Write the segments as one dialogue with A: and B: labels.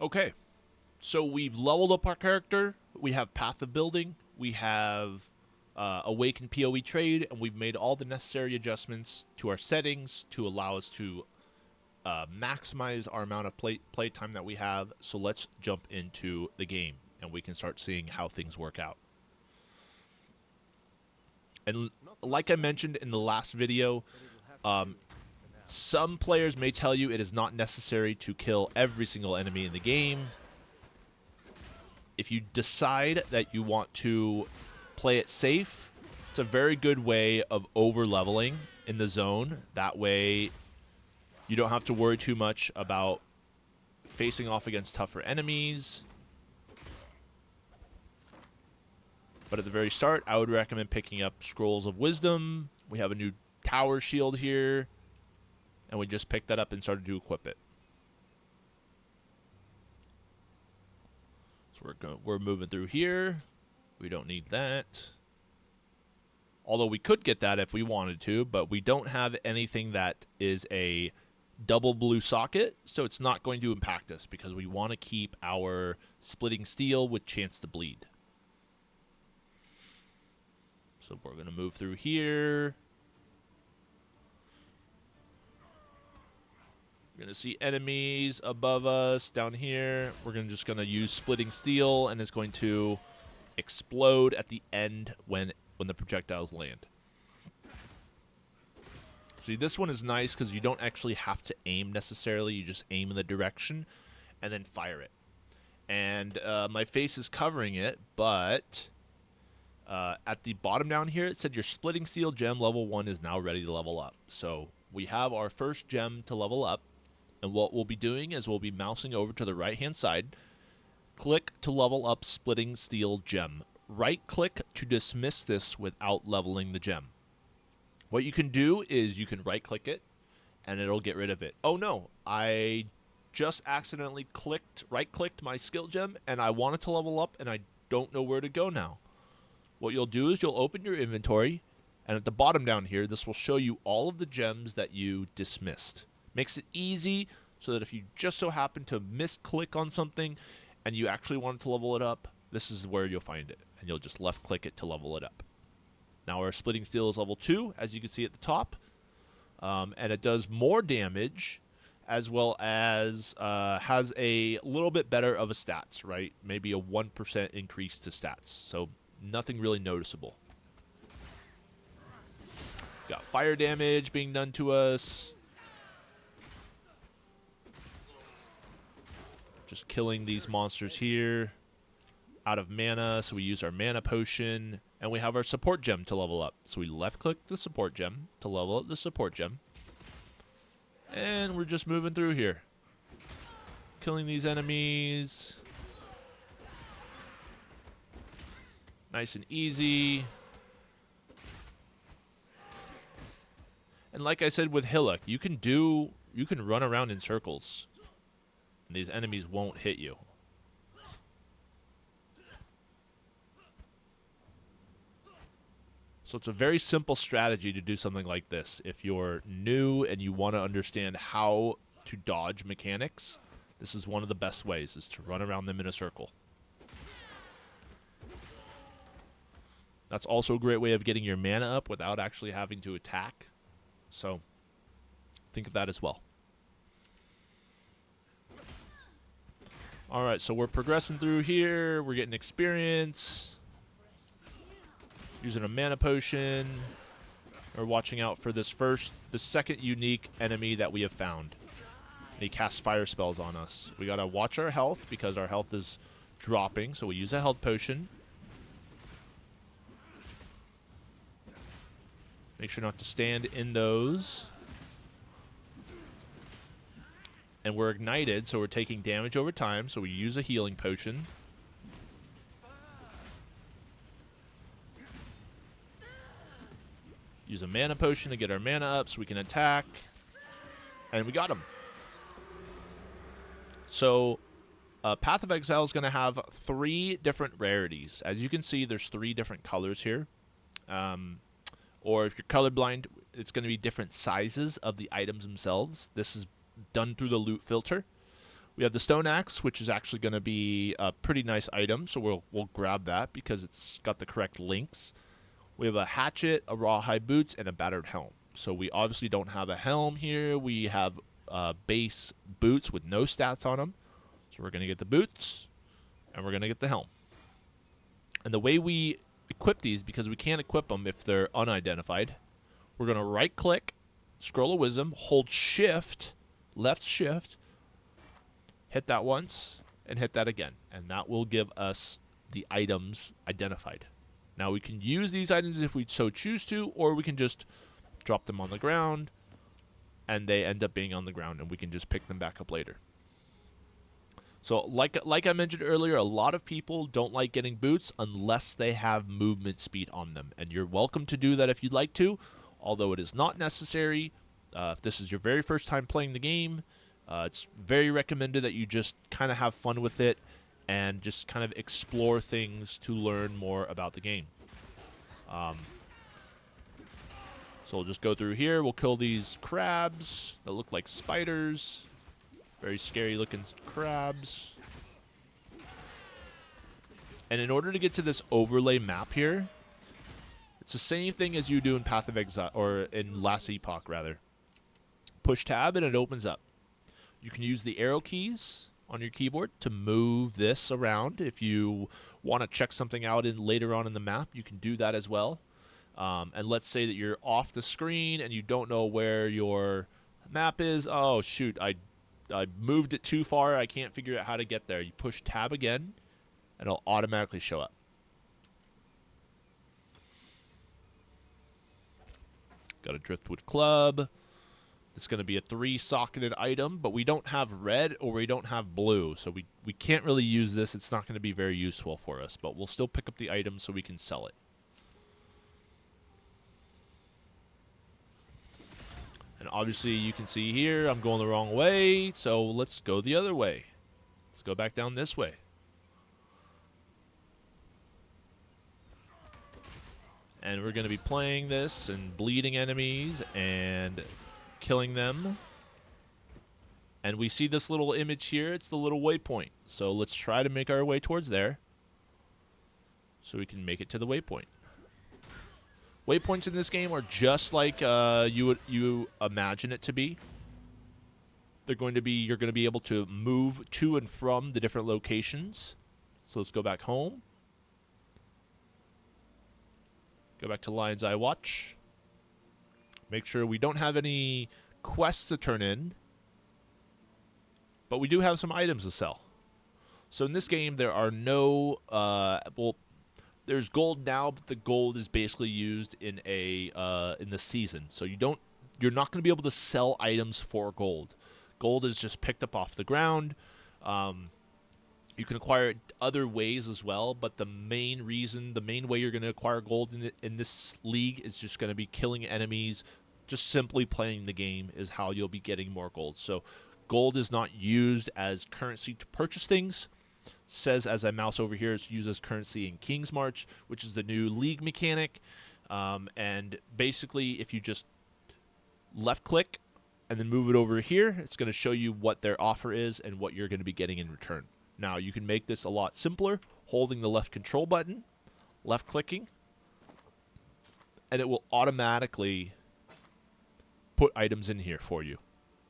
A: Okay, so we've leveled up our character. We have Path of Building. We have Awakened PoE Trade, and we've made all the necessary adjustments to our settings to allow us to maximize our amount of play time that we have. So let's jump into the game, and we can start seeing how things work out. And like I mentioned in the last video, some players may tell you it is not necessary to kill every single enemy in the game. If you decide that you want to play it safe, it's a very good way of over-leveling in the zone. That way, you don't have to worry too much about facing off against tougher enemies. But at the very start, I would recommend picking up Scrolls of Wisdom. We have a new tower shield here, and we just picked that up and started to equip it. So we're moving through here. We don't need that. Although we could get that if we wanted to, but we don't have anything that is a double blue socket, so it's not going to impact us because we want to keep our splitting steel with chance to bleed. So we're going to move through here. We're going to see enemies above us down here. We're just going to use splitting steel, and it's going to explode at the end when the projectiles land. See, this one is nice because you don't actually have to aim necessarily. You just aim in the direction and then fire it. And my face is covering it, but at the bottom down here, it said your splitting steel gem level 1 is now ready to level up. So we have our first gem to level up. And what we'll be doing is we'll be mousing over to the right-hand side. Click to level up splitting steel gem. Right-click to dismiss this without leveling the gem. What you can do is you can right-click it, and it'll get rid of it. Oh, no. I just accidentally right-clicked my skill gem, and I want it to level up, and I don't know where to go now. What you'll do is you'll open your inventory, and at the bottom down here, this will show you all of the gems that you dismissed. Makes it easy so that if you just so happen to misclick on something and you actually want to level it up, this is where you'll find it. And you'll just left-click it to level it up. Now our splitting steel is level 2, as you can see at the top. And it does more damage, as well as has a little bit better of a stats, right? Maybe a 1% increase to stats. So nothing really noticeable. Got fire damage being done to us. Just killing these monsters here. Out of mana, so we use our mana potion. And we have our support gem to level up. So we left-click the support gem to level up the support gem. And we're just moving through here. Killing these enemies. Nice and easy. And like I said with Hillock, you can run around in circles. And these enemies won't hit you. So it's a very simple strategy to do something like this. If you're new and you want to understand how to dodge mechanics, this is one of the best ways, is to run around them in a circle. That's also a great way of getting your mana up without actually having to attack. So think of that as well. All right, so we're progressing through here. We're getting experience. Using a mana potion. We're watching out for the second unique enemy that we have found. And he casts fire spells on us. We gotta watch our health because our health is dropping, so we use a health potion. Make sure not to stand in those. And we're ignited, so we're taking damage over time, so we use a healing potion. Use a mana potion to get our mana up so we can attack. And we got him. So, Path of Exile is going to have 3 different rarities. As you can see, there's 3 different colors here. Or if you're colorblind, it's going to be different sizes of the items themselves. This is done through the loot filter. We We have the stone axe, which is actually going to be a pretty nice item, so we'll grab that because it's got the correct links. We have a hatchet, a rawhide boots, and a battered helm. So we obviously don't have a helm here. We have base boots with no stats on them. So we're going to get the boots, and we're going to get the helm. And the way we equip these, because we can't equip them if they're unidentified, we're going to right-click, scroll of wisdom, hold shift, left shift, hit that once, and hit that again. And that will give us the items identified. Now, we can use these items if we so choose to, or we can just drop them on the ground, and they end up being on the ground, and we can just pick them back up later. So, like I mentioned earlier, a lot of people don't like getting boots unless they have movement speed on them. And you're welcome to do that if you'd like to, although it is not necessary. If this is your very first time playing the game, it's very recommended that you just kind of have fun with it and just kind of explore things to learn more about the game. So we'll just go through here. We'll kill these crabs that look like spiders. Very scary looking crabs. And in order to get to this overlay map here, it's the same thing as you do in Path of Exile, or in Last Epoch rather. Push tab and it opens up. You can use the arrow keys on your keyboard to move this around. If you want to check something out later on in the map, you can do that as well. And let's say that you're off the screen and you don't know where your map is. Oh, shoot, I moved it too far. I can't figure out how to get there. You push tab again, and it'll automatically show up. Got a driftwood club. It's going to be a 3-socketed item, but we don't have red or we don't have blue, so we can't really use this. It's not going to be very useful for us, but we'll still pick up the item so we can sell it. And obviously you can see here I'm going the wrong way, so let's go the other way. Let's go back down this way. And we're going to be playing this and bleeding enemies and killing them. And we see this little image here. It's the little waypoint. So let's try to make our way towards there so we can make it to the waypoint. Waypoints in this game are just like you imagine it to be. They're going to be, you're going to be able to move to and from the different locations. So let's go back home. Go back to Lion's Eye Watch. Make sure we don't have any quests to turn in, but we do have some items to sell. So in this game, there are no, well, there's gold now, but the gold is basically used in the season. So you're not going to be able to sell items for gold. Gold is just picked up off the ground. You can acquire it other ways as well, but the main way you're going to acquire gold in this league is just going to be killing enemies. Just simply playing the game is how you'll be getting more gold. So gold is not used as currency to purchase things. Says as I mouse over here, it's used as currency in King's March, which is the new league mechanic. And basically, if you just left click and then move it over here, it's going to show you what their offer is and what you're going to be getting in return. Now, you can make this a lot simpler, holding the left control button, left clicking, and it will automatically put items in here for you.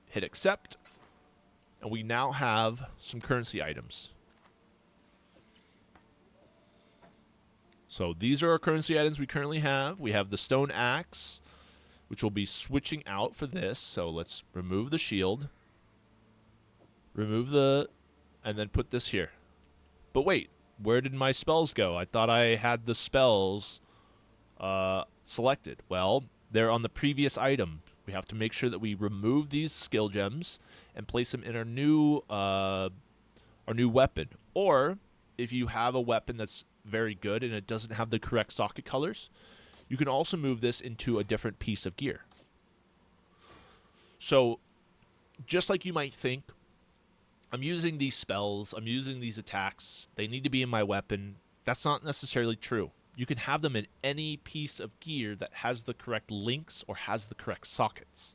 A: Hit accept, and we now have some currency items. So these are our currency items we currently have. We have the stone axe, which will be switching out for this. So let's remove the shield, and then put this here. But wait, where did my spells go? I thought I had the spells selected. Well, they're on the previous item. We have to make sure that we remove these skill gems and place them in our new weapon. Or if you have a weapon that's very good and it doesn't have the correct socket colors, you can also move this into a different piece of gear. So just like you might think, I'm using these spells, I'm using these attacks, they need to be in my weapon. That's not necessarily true. You can have them in any piece of gear that has the correct links or has the correct sockets.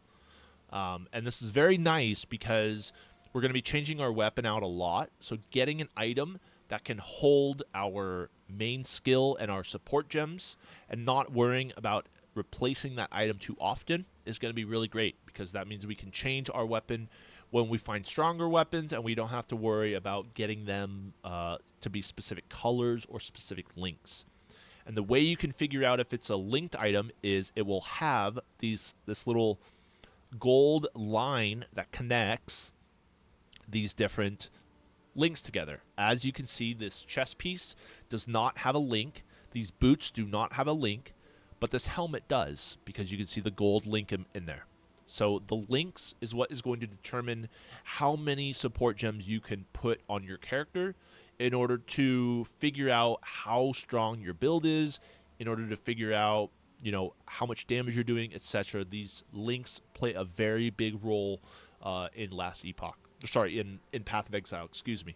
A: And this is very nice because we're going to be changing our weapon out a lot. So getting an item that can hold our main skill and our support gems and not worrying about replacing that item too often is going to be really great, because that means we can change our weapon when we find stronger weapons, and we don't have to worry about getting them to be specific colors or specific links. And the way you can figure out if it's a linked item is it will have this little gold line that connects these different links together. As you can see, this chest piece does not have a link. These boots do not have a link, but this helmet does, because you can see the gold link in there. So the links is what is going to determine how many support gems you can put on your character in order to figure out how strong your build is, in order to figure out, you know, how much damage you're doing, etc. These links play a very big role in Last Epoch. Sorry, in Path of Exile, excuse me.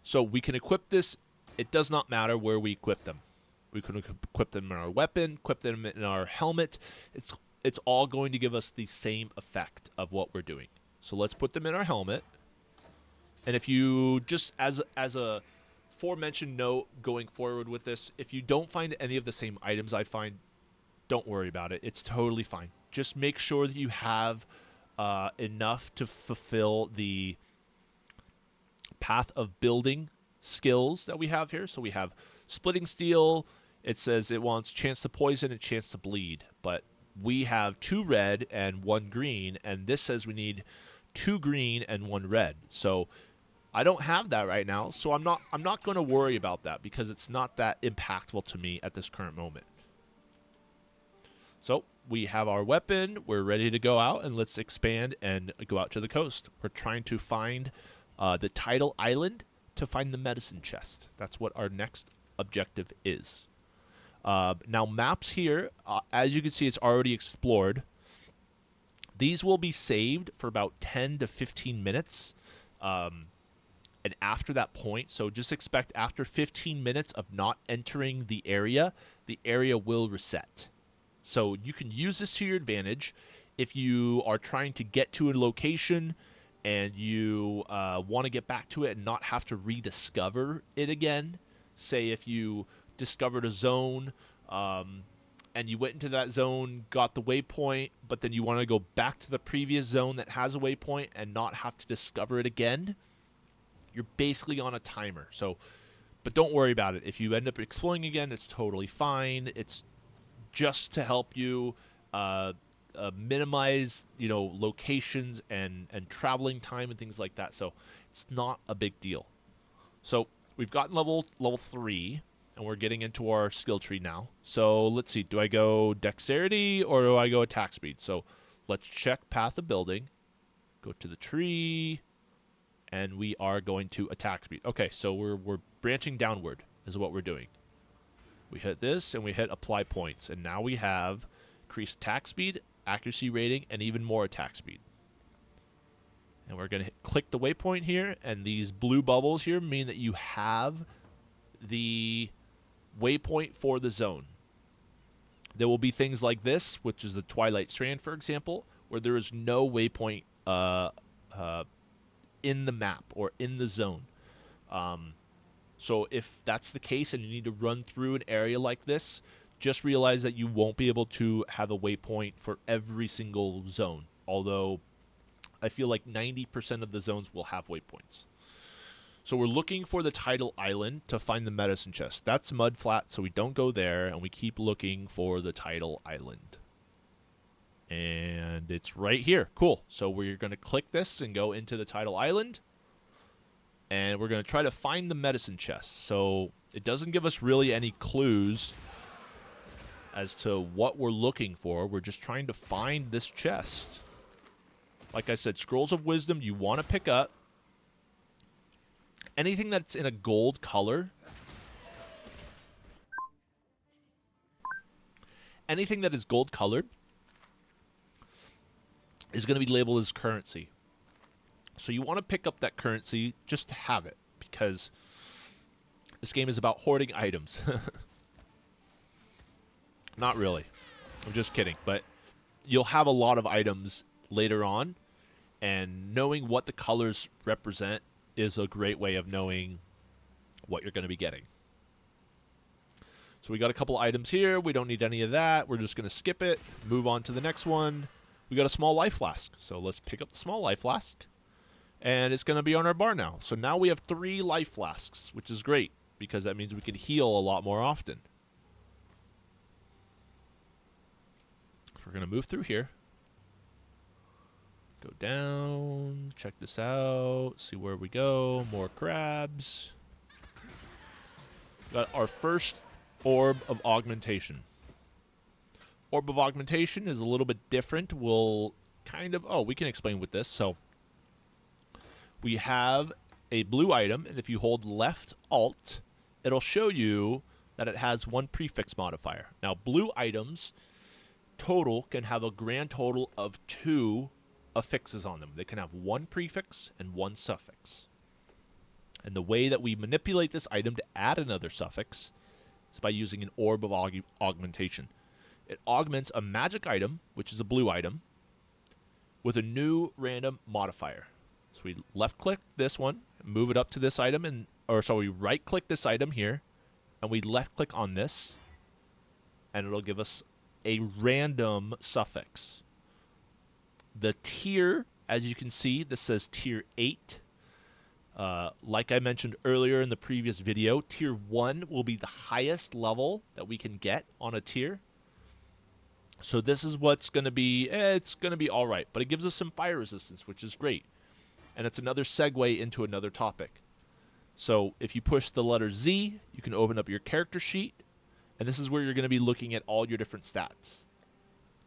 A: So we can equip this. It does not matter where we equip them. We can equip them in our weapon, equip them in our helmet. It's all going to give us the same effect of what we're doing. So let's put them in our helmet. And if you, just as a aforementioned note going forward with this, if you don't find any of the same items I find, don't worry about it. It's totally fine. Just make sure that you have enough to fulfill the path of building skills that we have here. So we have splitting steel. It says it wants chance to poison and chance to bleed, but we have 2 red and 1 green, and this says we need 2 green and 1 red. So I don't have that right now, so I'm not going to worry about that, because it's not that impactful to me at this current moment. So we have our weapon. We're ready to go out, and let's expand and go out to the coast. We're trying to find the tidal island to find the medicine chest. That's what our next objective is. Now, maps here, as you can see, it's already explored. These will be saved for about 10 to 15 minutes. And after that point, so just expect after 15 minutes of not entering the area will reset. So you can use this to your advantage if you are trying to get to a location and you want to get back to it and not have to rediscover it again. Say if you discovered a zone and you went into that zone, got the waypoint, but then you want to go back to the previous zone that has a waypoint and not have to discover it again, you're basically on a timer. So, but don't worry about it. If you end up exploring again, it's totally fine. It's just to help you minimize, you know, locations and traveling time and things like that. So it's not a big deal. So we've gotten level 3, and we're getting into our skill tree now. So let's see. Do I go dexterity or do I go attack speed? So let's check path of building. Go to the tree. And we are going to attack speed. Okay, so we're branching downward is what we're doing. We hit this, and we hit apply points. And now we have increased attack speed, accuracy rating, and even more attack speed. And we're going to click the waypoint here, and these blue bubbles here mean that you have the waypoint for the zone. There will be things like this, which is the Twilight Strand, for example, where there is no waypoint in the map or in the zone. So if that's the case and you need to run through an area like this, just realize that you won't be able to have a waypoint for every single zone, although I feel like 90% of the zones will have waypoints. So we're looking for the tidal island to find the medicine chest. That's mud flat, so we don't go there, and we keep looking for the tidal island. And it's right here. Cool. So we're going to click this and go into the tidal island. And we're going to try to find the medicine chest. So it doesn't give us really any clues as to what we're looking for. We're just trying to find this chest. Like I said, Scrolls of Wisdom you want to pick up. Anything that's in a gold color. Anything that is gold colored is going to be labeled as currency. So you want to pick up that currency just to have it, because this game is about hoarding items. Not really. I'm just kidding. But you'll have a lot of items later on, And knowing what the colors represent is a great way of knowing what you're going to be getting. So we got a couple items here. We don't need any of that. We're just going to skip it, move on to the next one. We got a small life flask. So let's pick up the small life flask. And it's going to be on our bar now. So now we have 3 life flasks, which is great because that means we can heal a lot more often. We're going to move through here. Go down, check this out, see where we go. More crabs. Got our first Orb of Augmentation. Orb of Augmentation is a little bit different. We'll kind of... Oh, we can explain with this. So, we have a blue item, and if you hold left Alt, it'll show you that it has 1 prefix modifier. Now, blue items total can have a grand total of 2 affixes on them. They can have 1 prefix and 1 suffix. And the way that we manipulate this item to add another suffix is by using an Orb of Augmentation. It augments a magic item, which is a blue item, with a new random modifier. So we left-click this one, move it up to this item, we right-click this item here, and we left-click on this, and it'll give us a random suffix. The tier, as you can see, this says tier 8. Like I mentioned earlier in the previous video, tier 1 will be the highest level that we can get on a tier. So this is what's going to be, it's going to be all right. But it gives us some fire resistance, which is great. And it's another segue into another topic. So if you push the letter Z, you can open up your character sheet. And this is where you're going to be looking at all your different stats.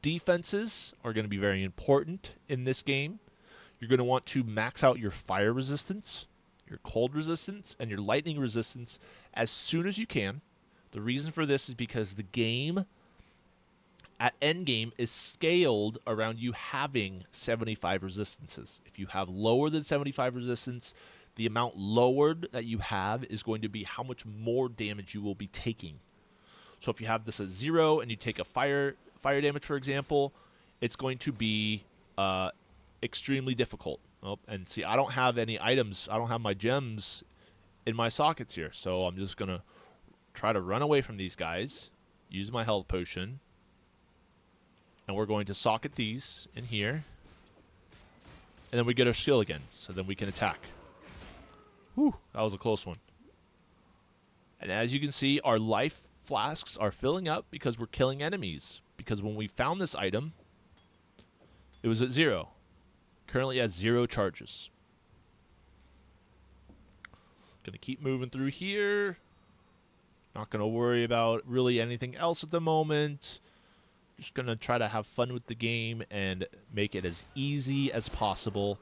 A: Defenses are going to be very important in this game. You're going to want to max out your fire resistance, your cold resistance, and your lightning resistance as soon as you can. The reason for this is because the game at endgame is scaled around you having 75 resistances. If you have lower than 75 resistance, the amount lowered that you have is going to be how much more damage you will be taking. So if you have this at 0 and you take a fire damage, for example, it's going to be extremely difficult. Oh, and see, I don't have any items. I don't have my gems in my sockets here. So I'm just going to try to run away from these guys, use my health potion, and we're going to socket these in here. And then we get our skill again, so then we can attack. Whew, that was a close one. And as you can see, our life flasks are filling up because we're killing enemies. Because when we found this item, it was at 0. Currently has 0 charges. Gonna keep moving through here. Not gonna worry about really anything else at the moment. Just gonna try to have fun with the game and make it as easy as possible.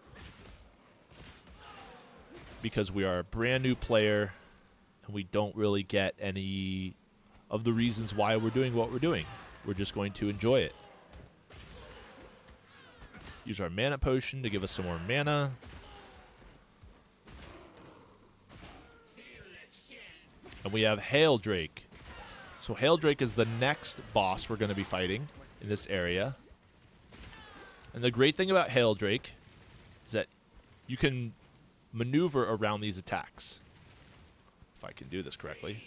A: Because we are a brand new player and we don't really get any of the reasons why we're doing what we're doing. We're just going to enjoy it. Use our mana potion to give us some more mana. And we have Hail Drake. So Hail Drake is the next boss we're going to be fighting in this area. And the great thing about Hail Drake is that you can maneuver around these attacks. If I can do this correctly.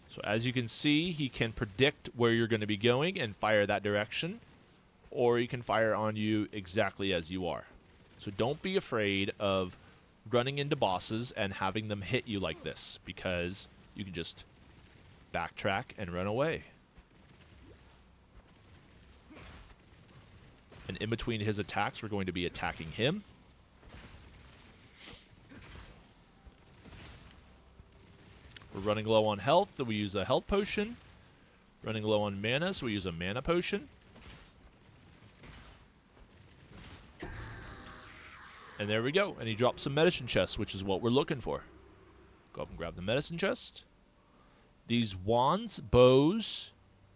A: So as you can see, he can predict where you're going to be going and fire that direction. Or he can fire on you exactly as you are. So don't be afraid of running into bosses and having them hit you like this. Because you can just backtrack and run away. And in between his attacks, we're going to be attacking him. We're running low on health, so we use a health potion. Running low on mana, so we use a mana potion. And there we go. And he drops some medicine chests, which is what we're looking for. Go up and grab the medicine chest. These wands, bows,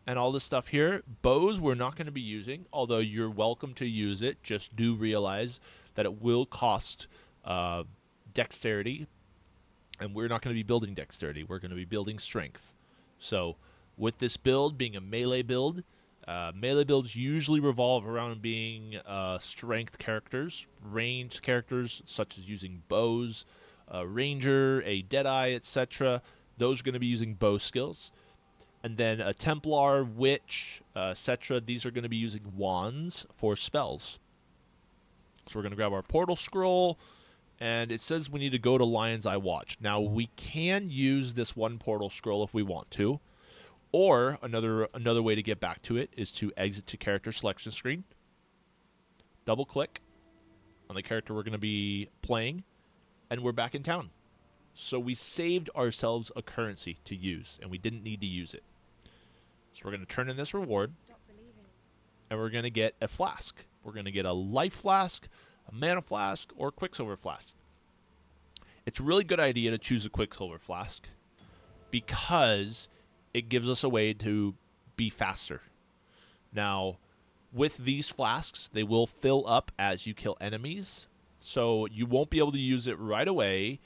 A: and all this stuff here. Bows we're not going to be using, although you're welcome to use it. Just do realize that it will cost dexterity. And we're not going to be building dexterity. We're going to be building strength. So with this build being a melee build, Melee builds usually revolve around being strength characters, ranged characters such as using bows, a ranger, a deadeye, etc. Those are going to be using bow skills. And then a Templar, witch, etc. These are going to be using wands for spells. So we're going to grab our portal scroll, and it says we need to go to Lion's Eye Watch. Now, we can use this one portal scroll if we want to, or another way to get back to it is to exit to character selection screen, double-click on the character we're going to be playing, and we're back in town. So we saved ourselves a currency to use, and we didn't need to use it. So we're going to turn in this reward, and we're going to get a flask. We're going to get a life flask, a mana flask, or a quicksilver flask. It's a really good idea to choose a quicksilver flask because it gives us a way to be faster. Now, with these flasks, they will fill up as you kill enemies, so you won't be able to use it right away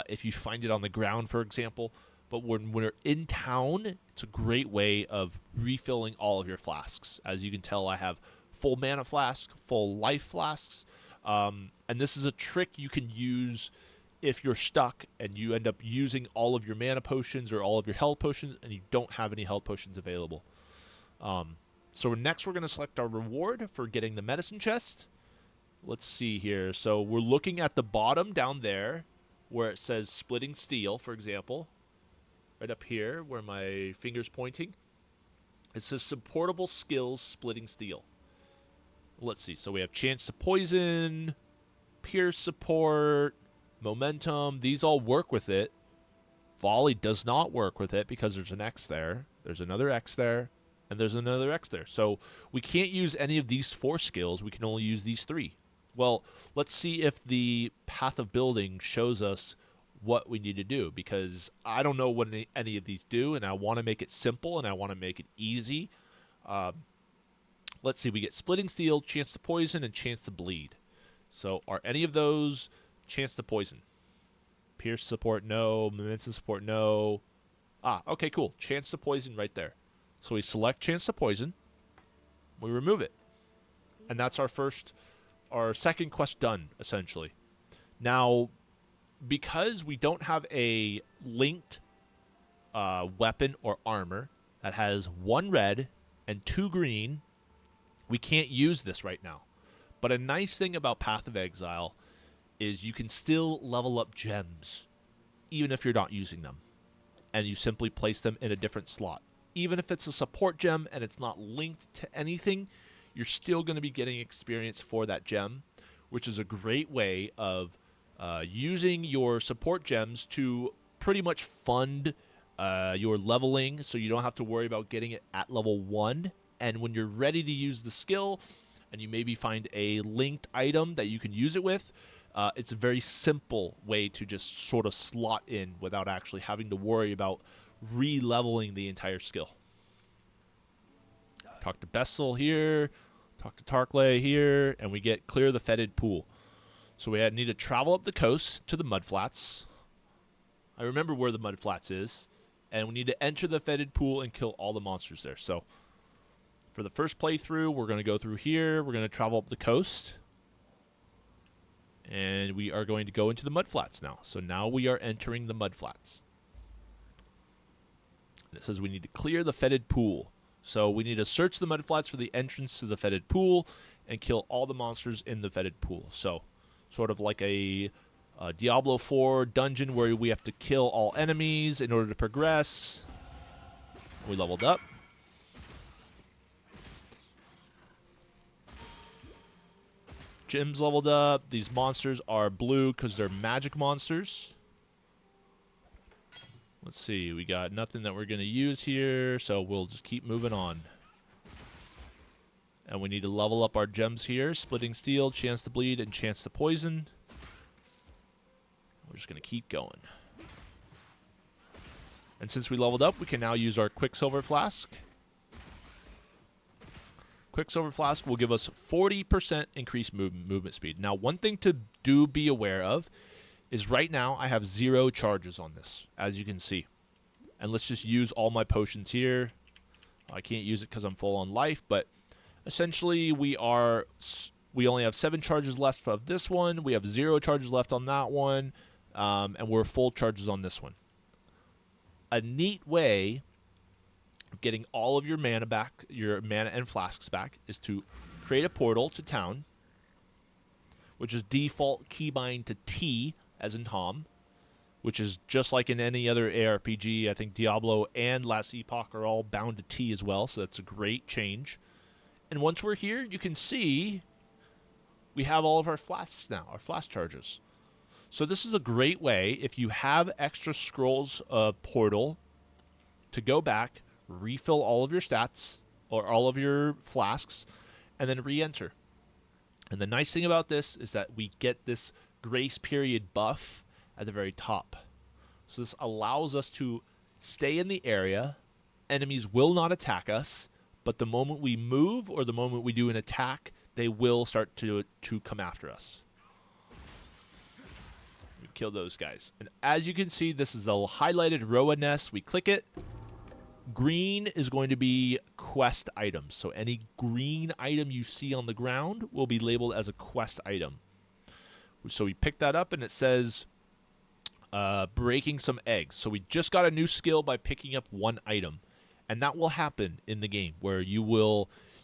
A: if you find it on the ground, for example. But when we're in town, it's a great way of refilling all of your flasks. As you can tell, I have full mana flask, full life flasks, and this is a trick you can use if you're stuck and you end up using all of your mana potions or all of your health potions and you don't have any health potions available. So next we're going to select our reward for getting the medicine chest. Let's see here. So we're looking at the bottom down there where it says Splitting Steel, for example. Right up here where my finger's pointing. It says Supportable Skills Splitting Steel. Let's see. So we have Chance to Poison, Pierce Support, Momentum. These all work with it. Volley does not work with it because there's an X there. There's another X there. And there's another X there. So we can't use any of these 4 skills. We can only use these 3. Well, let's see if the Path of Building shows us what we need to do, because I don't know what any of these do, and I want to make it simple, and I want to make it easy. Let's see. We get Splitting Steel, Chance to Poison, and Chance to Bleed. So are any of those Chance to Poison? Pierce support, no. Momentum support, no. Okay, cool. Chance to Poison right there. So we select Chance to Poison. We remove it. And that's our second quest done, essentially. Now, because we don't have a linked weapon or armor that has 1 red and 2 green, we can't use this right now. But a nice thing about Path of Exile is you can still level up gems, even if you're not using them. And you simply place them in a different slot. Even if it's a support gem and it's not linked to anything, you're still going to be getting experience for that gem, which is a great way of using your support gems to pretty much fund your leveling, so you don't have to worry about getting it at level 1. And when you're ready to use the skill, and you maybe find a linked item that you can use it with, it's a very simple way to just sort of slot in without actually having to worry about re-leveling the entire skill. Talk to Bessel here, talk to Tarkley here, and we get Clear the Fetid Pool. So we need to travel up the coast to the Mudflats. I remember where the Mudflats is. And we need to enter the Fetid Pool and kill all the monsters there. So for the first playthrough, we're going to go through here. We're going to travel up the coast. And we are going to go into the Mudflats now. So now we are entering the Mudflats. And it says we need to clear the Fetid Pool. So we need to search the Mudflats for the entrance to the Fetid Pool and kill all the monsters in the Fetid Pool. So sort of like a Diablo 4 dungeon where we have to kill all enemies in order to progress. We leveled up. Jim's leveled up. These monsters are blue because they're magic monsters. Let's see. We got nothing that we're going to use here, so we'll just keep moving on. And we need to level up our gems here. Splitting Steel, Chance to Bleed, and Chance to Poison. We're just going to keep going. And since we leveled up, we can now use our Quicksilver Flask. Quicksilver Flask will give us 40% increased movement speed. Now, one thing to be aware of is right now I have 0 charges on this, as you can see. And let's just use all my potions here. I can't use it because I'm full on life, but essentially we only have 7 charges left of this one. We have 0 charges left on that one, and we're full charges on this one. A neat way of getting all of your mana back, your mana and flasks back, is to create a portal to town, which is default keybind to T, as in Tom, which is just like in any other ARPG. I think Diablo and Last Epoch are all bound to T as well, so that's a great change. And once we're here, you can see we have all of our flasks now, our flask charges. So this is a great way, if you have extra scrolls of portal, to go back, refill all of your stats, or all of your flasks, and then re-enter. And the nice thing about this is that we get this grace period buff at the very top. So this allows us to stay in the area. Enemies will not attack us, but the moment we move or the moment we do an attack, they will start to come after us. We kill those guys. And as you can see, this is the highlighted Roa nest. We click it. Green is going to be quest items. So any green item you see on the ground will be labeled as a quest item. So we pick that up and it says breaking some eggs. So we just got a new skill by picking up 1 item. And that will happen in the game where you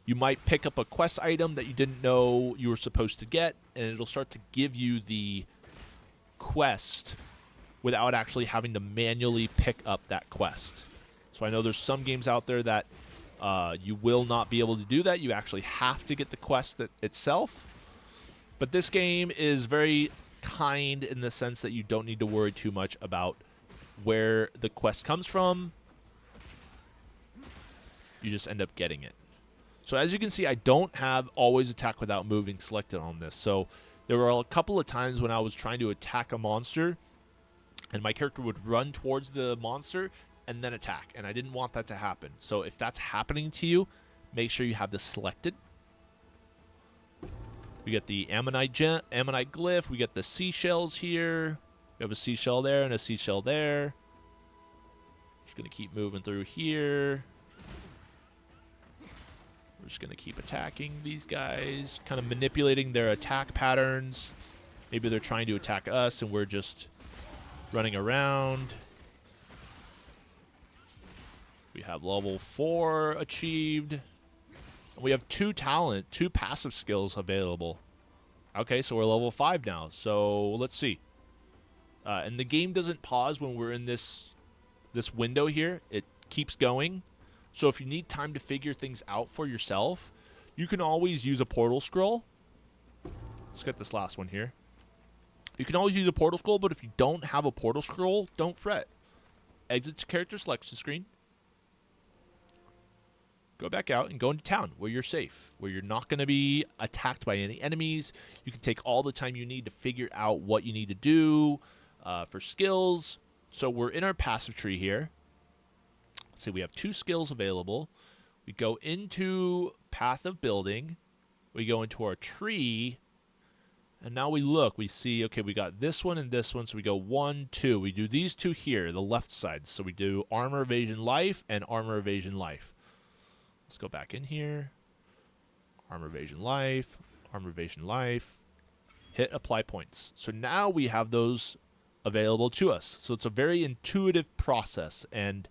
A: might pick up a quest item that you didn't know you were supposed to get, and it'll start to give you the quest without actually having to manually pick up that quest. So I know there's some games out there that you will not be able to do that. You actually have to get the quest itself. But this game is very kind in the sense that you don't need to worry too much about where the quest comes from. You just end up getting it. So as you can see, I don't have always attack without moving selected on this. So there were a couple of times when I was trying to attack a monster and my character would run towards the monster and then attack. And I didn't want that to happen. So if that's happening to you, make sure you have this selected. We get the Ammonite glyph. We get the seashells here. We have a seashell there and a seashell there. Just going to keep moving through here. We're just going to keep attacking these guys, kind of manipulating their attack patterns. Maybe they're trying to attack us and we're just running around. We have level 4 achieved. We have 2 passive skills available. Okay, so we're level 5 now. So let's see. And the game doesn't pause when we're in this window here. It keeps going. So if you need time to figure things out for yourself, you can always use a portal scroll. Let's get this last one here. You can always use a portal scroll, but if you don't have a portal scroll, don't fret. Exit to character selection screen. Go back out and go into town where you're safe, where you're not going to be attacked by any enemies. You can take all the time you need to figure out what you need to do for skills. So we're in our passive tree here. So we have 2 skills available. We go into Path of Building. We go into our tree. And now we look. We see, okay, we got this one and this one. So we go 1, 2. We do these 2 here, the left side. So we do Armor Evasion Life and Armor Evasion Life. Let's go back in here. Armor Evasion Life. Armor Evasion Life. Hit Apply Points. So now we have those available to us. So it's a very intuitive process. And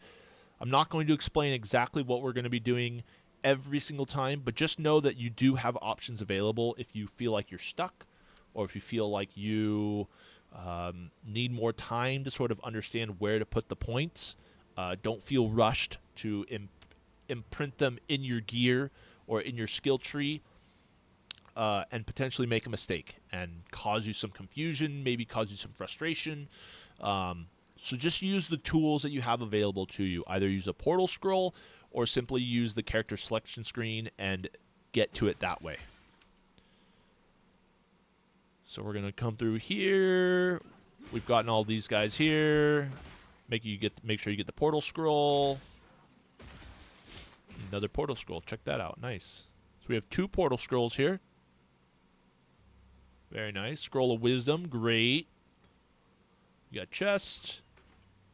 A: I'm not going to explain exactly what we're going to be doing every single time, but just know that you do have options available if you feel like you're stuck or if you feel like you need more time to sort of understand where to put the points. Don't feel rushed to imprint them in your gear or in your skill tree and potentially make a mistake and cause you some confusion, maybe cause you some frustration. So just use the tools that you have available to you. Either use a portal scroll or simply use the character selection screen and get to it that way. So we're going to come through here. We've gotten all these guys here. Make sure you get the portal scroll. Another portal scroll. Check that out. Nice. So we have 2 portal scrolls here. Very nice. Scroll of Wisdom. Great. We got chest.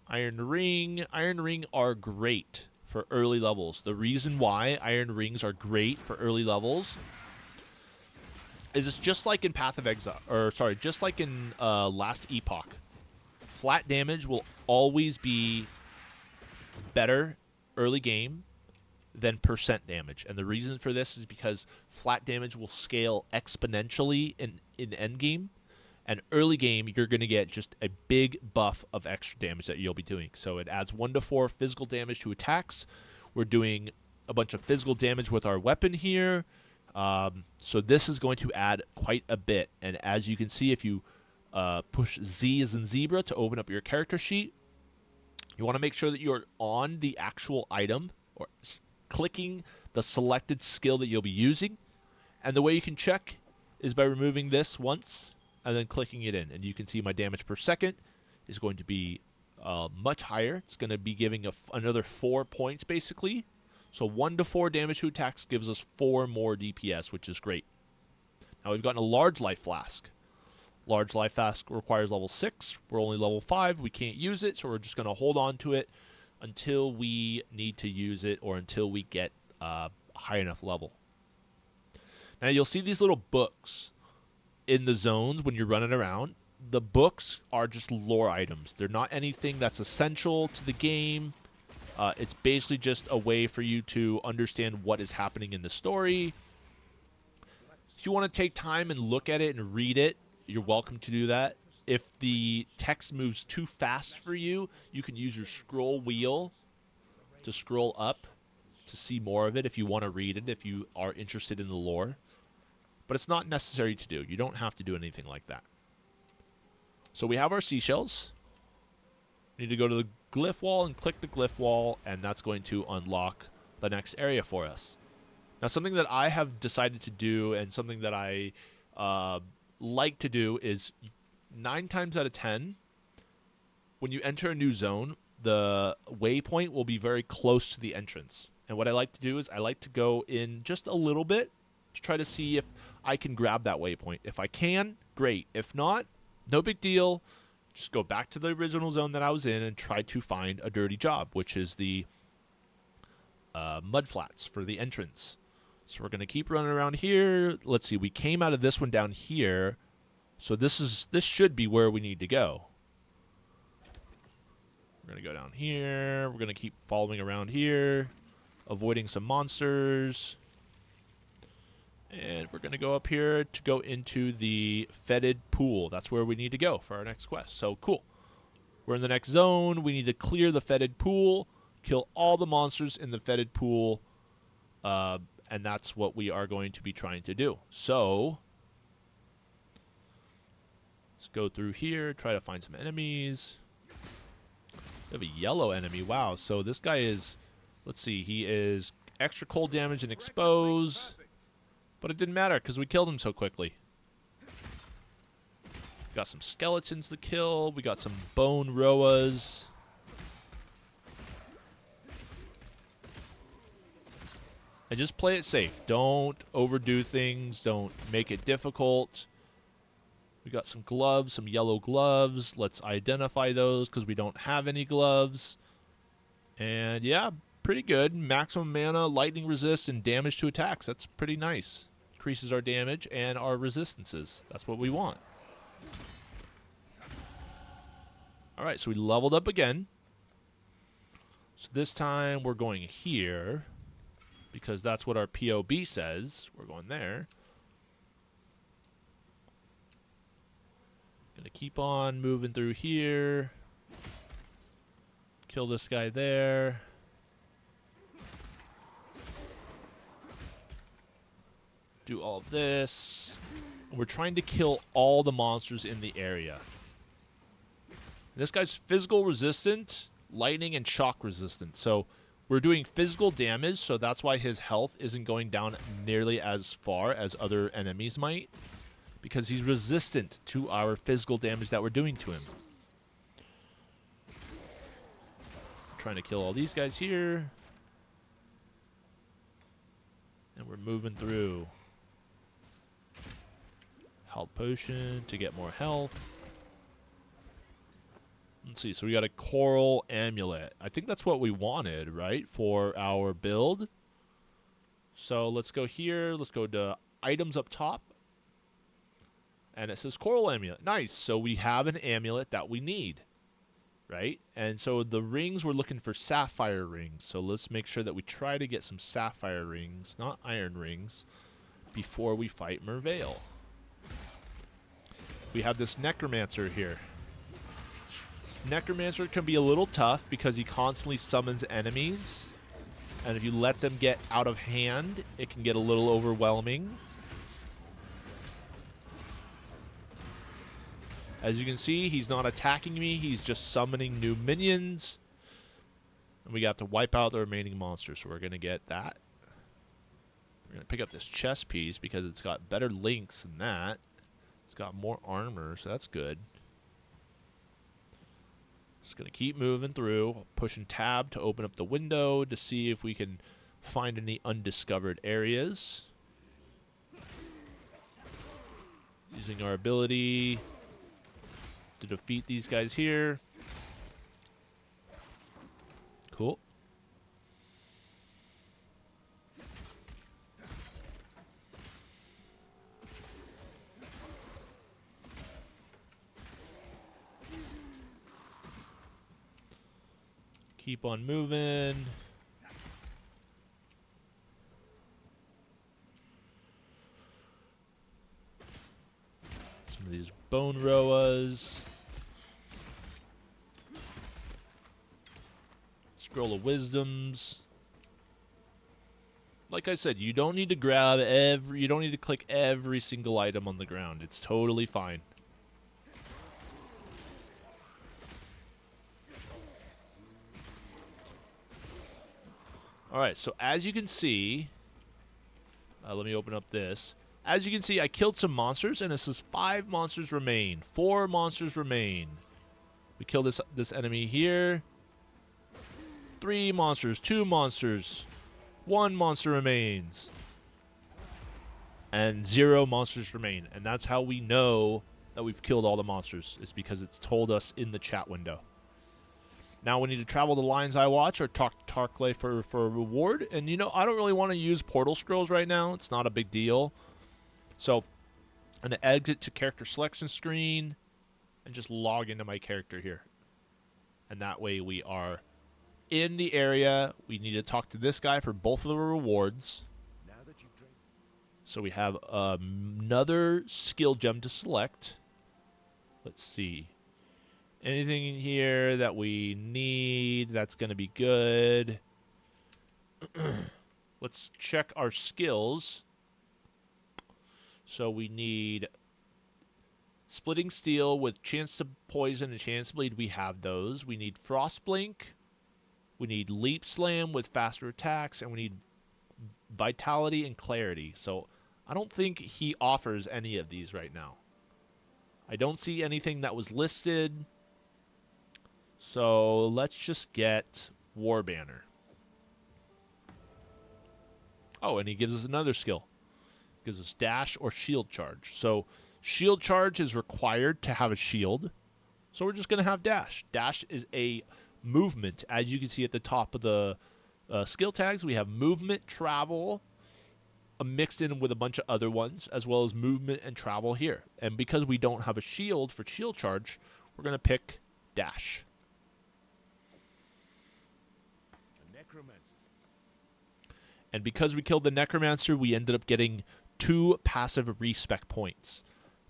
A: Iron Ring. Iron Ring are great for early levels. The reason why iron rings are great for early levels is it's just like in Path of Exile, or sorry, just like in Last Epoch. Flat damage will always be better early game than percent damage. And the reason for this is because flat damage will scale exponentially in end game. And early game, you're going to get just a big buff of extra damage that you'll be doing. So it adds 1 to 4 physical damage to attacks. We're doing a bunch of physical damage with our weapon here. So this is going to add quite a bit. And as you can see, if you push Z as in zebra to open up your character sheet, you want to make sure that you're on the actual item or clicking the selected skill that you'll be using. And the way you can check is by removing this once and then clicking it in. And you can see my damage per second is going to be much higher. It's going to be giving another 4 points, basically. So 1 to 4 damage to attacks gives us 4 more DPS, which is great. Now we've gotten a large life flask. Large life flask requires level 6. We're only level 5. We can't use it, so we're just going to hold on to it until we need to use it or until we get a high enough level. Now you'll see these little books in the zones when you're running around. The books are just lore items. They're not anything that's essential to the game. It's basically just a way for you to understand what is happening in the story. If you want to take time and look at it and read it, you're welcome to do that. If the text moves too fast for you, you can use your scroll wheel to scroll up to see more of it if you want to read it, if you are interested in the lore. But it's not necessary to do. You don't have to do anything like that. So we have our seashells. We need to go to the glyph wall and click the glyph wall, and that's going to unlock the next area for us. Now, something that I have decided to do and something that I like to do is 9 times out of 10, when you enter a new zone, the waypoint will be very close to the entrance. And what I like to do is I like to go in just a little bit to try to see if I can grab that waypoint. If I can, great. If not, no big deal. Just go back to the original zone that I was in and try to find a dirty job, which is the mud flats for the entrance. So we're going to keep running around here. Let's see. We came out of this one down here. So this should be where we need to go. We're going to go down here. We're going to keep following around here, avoiding some monsters. And we're going to go up here to go into the fetid pool. That's where we need to go for our next quest. So, cool. We're in the next zone. We need to clear the fetid pool, kill all the monsters in the fetid pool, and that's what we are going to be trying to do. So, let's go through here, try to find some enemies. We have a yellow enemy. Wow. So, this guy is, let's see, he is extra cold damage and expose. But it didn't matter because we killed him so quickly. Got some skeletons to kill. We got some bone roas. And just play it safe. Don't overdo things. Don't make it difficult. We got some gloves, some yellow gloves. Let's identify those because we don't have any gloves. And yeah, pretty good. Maximum mana, lightning resist, and damage to attacks. That's pretty nice. Increases our damage and our resistances. That's what we want. Alright, so we leveled up again. So this time we're going here because that's what our POB says. We're going there. Gonna keep on moving through here. Kill this guy there. Do all of this. And we're trying to kill all the monsters in the area. This guy's physical resistant, lightning, and shock resistant. So we're doing physical damage, so that's why his health isn't going down nearly as far as other enemies might. Because he's resistant to our physical damage that we're doing to him. Trying to kill all these guys here. And we're moving through. Health potion to get more health. Let's see. So we got a coral amulet. I think that's what we wanted, right, for our build. So let's go here. Let's go to items up top. And it says coral amulet. Nice. So we have an amulet that we need, right? And so the rings, we're looking for sapphire rings. So let's make sure that we try to get some sapphire rings, not iron rings, before we fight Merveil. We have this necromancer here. This necromancer can be a little tough because he constantly summons enemies. And if you let them get out of hand, it can get a little overwhelming. As you can see, he's not attacking me. He's just summoning new minions. And we have to wipe out the remaining monsters. So we're going to get that. We're going to pick up this chest piece because it's got better links than that. It's got more armor, so that's good. Just going to keep moving through, pushing tab to open up the window to see if we can find any undiscovered areas. Using our ability to defeat these guys here. Cool. Keep on moving. Some of these bone roas. Scroll of wisdoms. Like I said, you don't need to grab you don't need to click every single item on the ground. It's totally fine. Alright, so as you can see, let me open up this. As you can see, I killed some monsters, and it says 5 monsters remain. 4 monsters remain. We kill this enemy here. 3 monsters, 2 monsters, 1 monster remains. And 0 monsters remain. And that's how we know that we've killed all the monsters. It's because it's told us in the chat window. Now we need to travel to Lion's Eye Watch or talk to Tarkley for a reward. And, you know, I don't really want to use portal scrolls right now. It's not a big deal. So I'm going to exit to character selection screen and just log into my character here. And that way we are in the area. We need to talk to this guy for both of the rewards. So we have another skill gem to select. Let's see. Anything in here that we need, that's going to be good. Let's check our skills. So we need Splitting Steel with chance to poison and chance to bleed. We have those. We need Frost Blink. We need Leap Slam with faster attacks. And we need Vitality and Clarity. So I don't think he offers any of these right now. I don't see anything that was listed. So let's just get War Banner. Oh, and he gives us another skill. Gives us Dash or Shield Charge. So Shield Charge is required to have a shield. So we're just going to have Dash. Dash is a movement. As you can see at the top of the skill tags, we have movement, travel, mixed in with a bunch of other ones, as well as movement and travel here. And because we don't have a shield for Shield Charge, we're going to pick Dash. And because we killed the Necromancer, we ended up getting 2 passive respec points.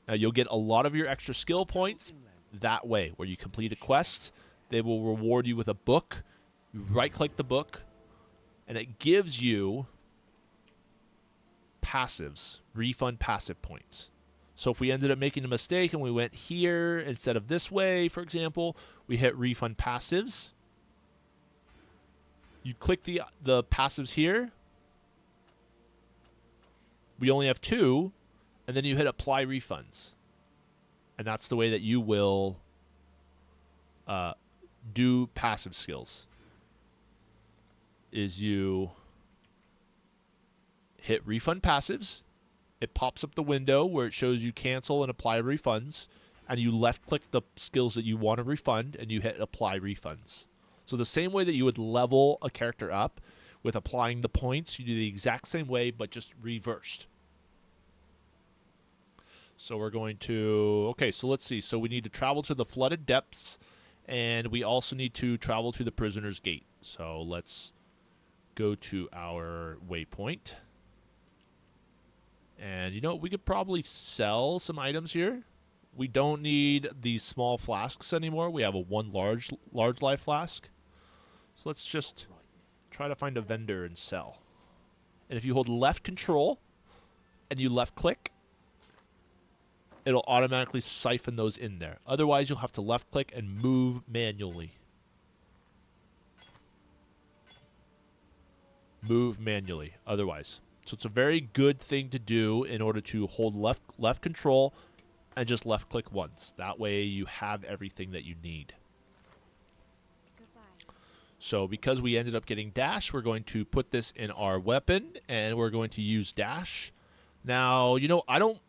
A: Now, you'll get a lot of your extra skill points that way. Where you complete a quest, they will reward you with a book. You right-click the book, and it gives you passives, refund passive points. So if we ended up making a mistake and we went here instead of this way, for example, we hit refund passives. You click the passives here. We only have 2, and then you hit apply refunds. And that's the way that you will do passive skills. Is you hit refund passives. It pops up the window where it shows you cancel and apply refunds. and you left-click the skills that you want to refund, and you hit Apply Refunds. So the same way that you would level a character up with applying the points, you do the exact same way, but just reversed. So we're going to... Okay, so let's see. So we need to travel to the Flooded Depths, and we also need to travel to the Prisoner's Gate. So let's go to our waypoint. And, you know, we could probably sell some items here. We don't need these small flasks anymore. We have a one large life flask. So let's just try to find a vendor and sell. And if you hold left control and you left click, it'll automatically siphon those in there. Otherwise, you'll have to left click and move manually. Move manually, otherwise. So it's a very good thing to do in order to hold left control and just left click once. That way you have everything that you need. Goodbye. So because we ended up getting dash, we're going to put this in our weapon and we're going to use dash. Now, you know, I don't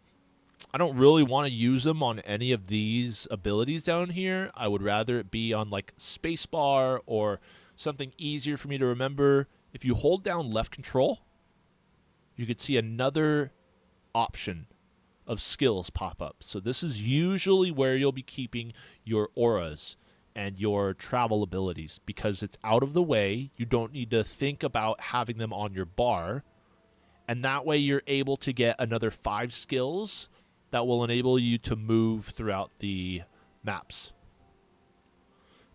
A: really want to use them on any of these abilities down here. I would rather it be on like spacebar or something easier for me to remember. If you hold down left control, you could see another option of skills pop up. So this is usually where you'll be keeping your auras and your travel abilities because it's out of the way. You don't need to think about having them on your bar. And that way you're able to get another 5 skills that will enable you to move throughout the maps.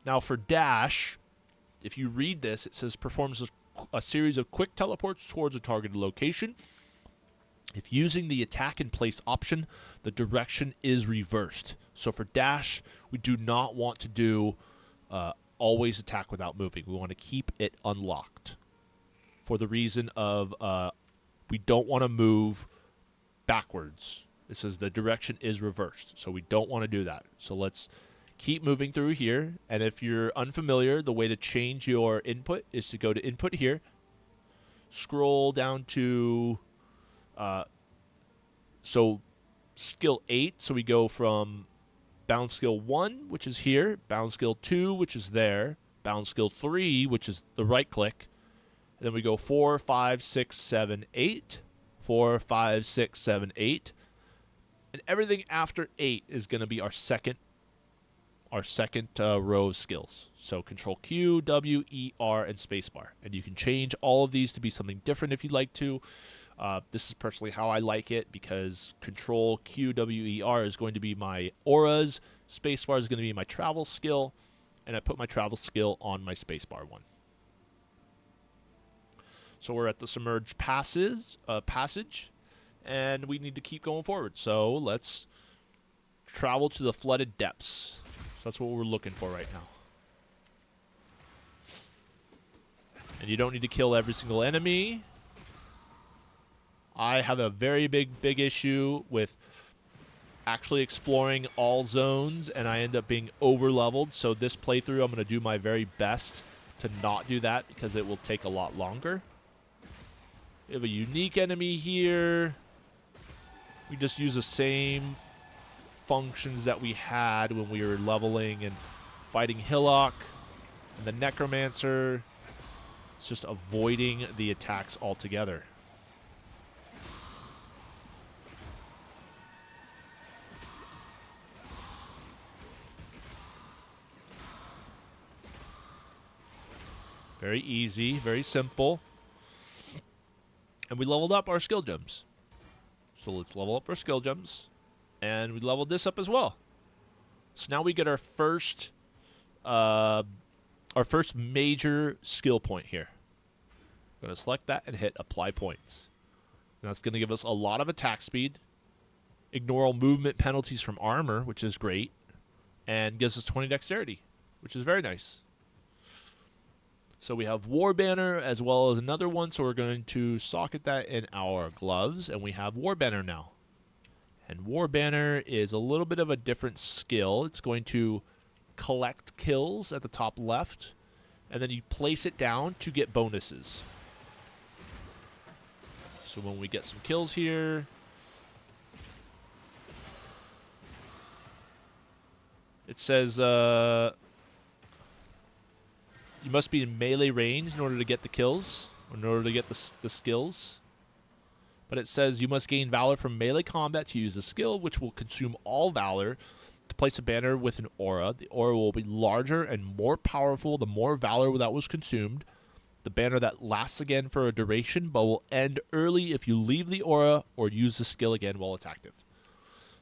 A: Now for dash, if you read this, it says performs a series of quick teleports towards a targeted location. If using the attack in place option, the direction is reversed. So for dash, we do not want to do always attack without moving. We want to keep it unlocked for the reason of we don't want to move backwards. It says the direction is reversed, so we don't want to do that. So let's keep moving through here. And if you're unfamiliar, the way to change your input is to go to input here, scroll down to so skill 8. So we go from bound skill 1, which is here, bound skill 2, which is there, bound skill 3, which is the right click. And then we go 4, 5, 6, 7, 8, 4, 5, 6, 7, 8. And everything after 8 is going to be our second row of skills. So Control Q, W, E, R, and spacebar. And you can change all of these to be something different if you'd like to. This is personally how I like it because Control Q, W, E, R is going to be my auras. Spacebar is going to be my travel skill. And I put my travel skill on my spacebar one. So we're at the submerged passage. And we need to keep going forward. So let's travel to the flooded depths. So that's what we're looking for right now. And you don't need to kill every single enemy. I have a very big issue with actually exploring all zones, and I end up being over-leveled. So this playthrough, I'm going to do my very best to not do that because it will take a lot longer. We have a unique enemy here. We just use the same functions that we had when we were leveling and fighting Hillock and the Necromancer. It's just avoiding the attacks altogether. Very easy, very simple. And we leveled up our skill gems. So let's level up our skill gems. And we leveled this up as well. So now we get our first major skill point here. I'm going to select that and hit apply points. And that's going to give us a lot of attack speed. Ignore all movement penalties from armor, which is great. And gives us 20 dexterity, which is very nice. So we have War Banner as well as another one. So we're going to socket that in our gloves. And we have War Banner now. And War Banner is a little bit of a different skill. It's going to collect kills at the top left. And then you place it down to get bonuses. So when we get some kills here, It says you must be in melee range in order to get the kills, or in order to get the skills. But it says you must gain Valor from melee combat to use the skill, which will consume all Valor. To place a banner with an aura, the aura will be larger and more powerful the more Valor that was consumed. The banner that lasts again for a duration, but will end early if you leave the aura or use the skill again while it's active.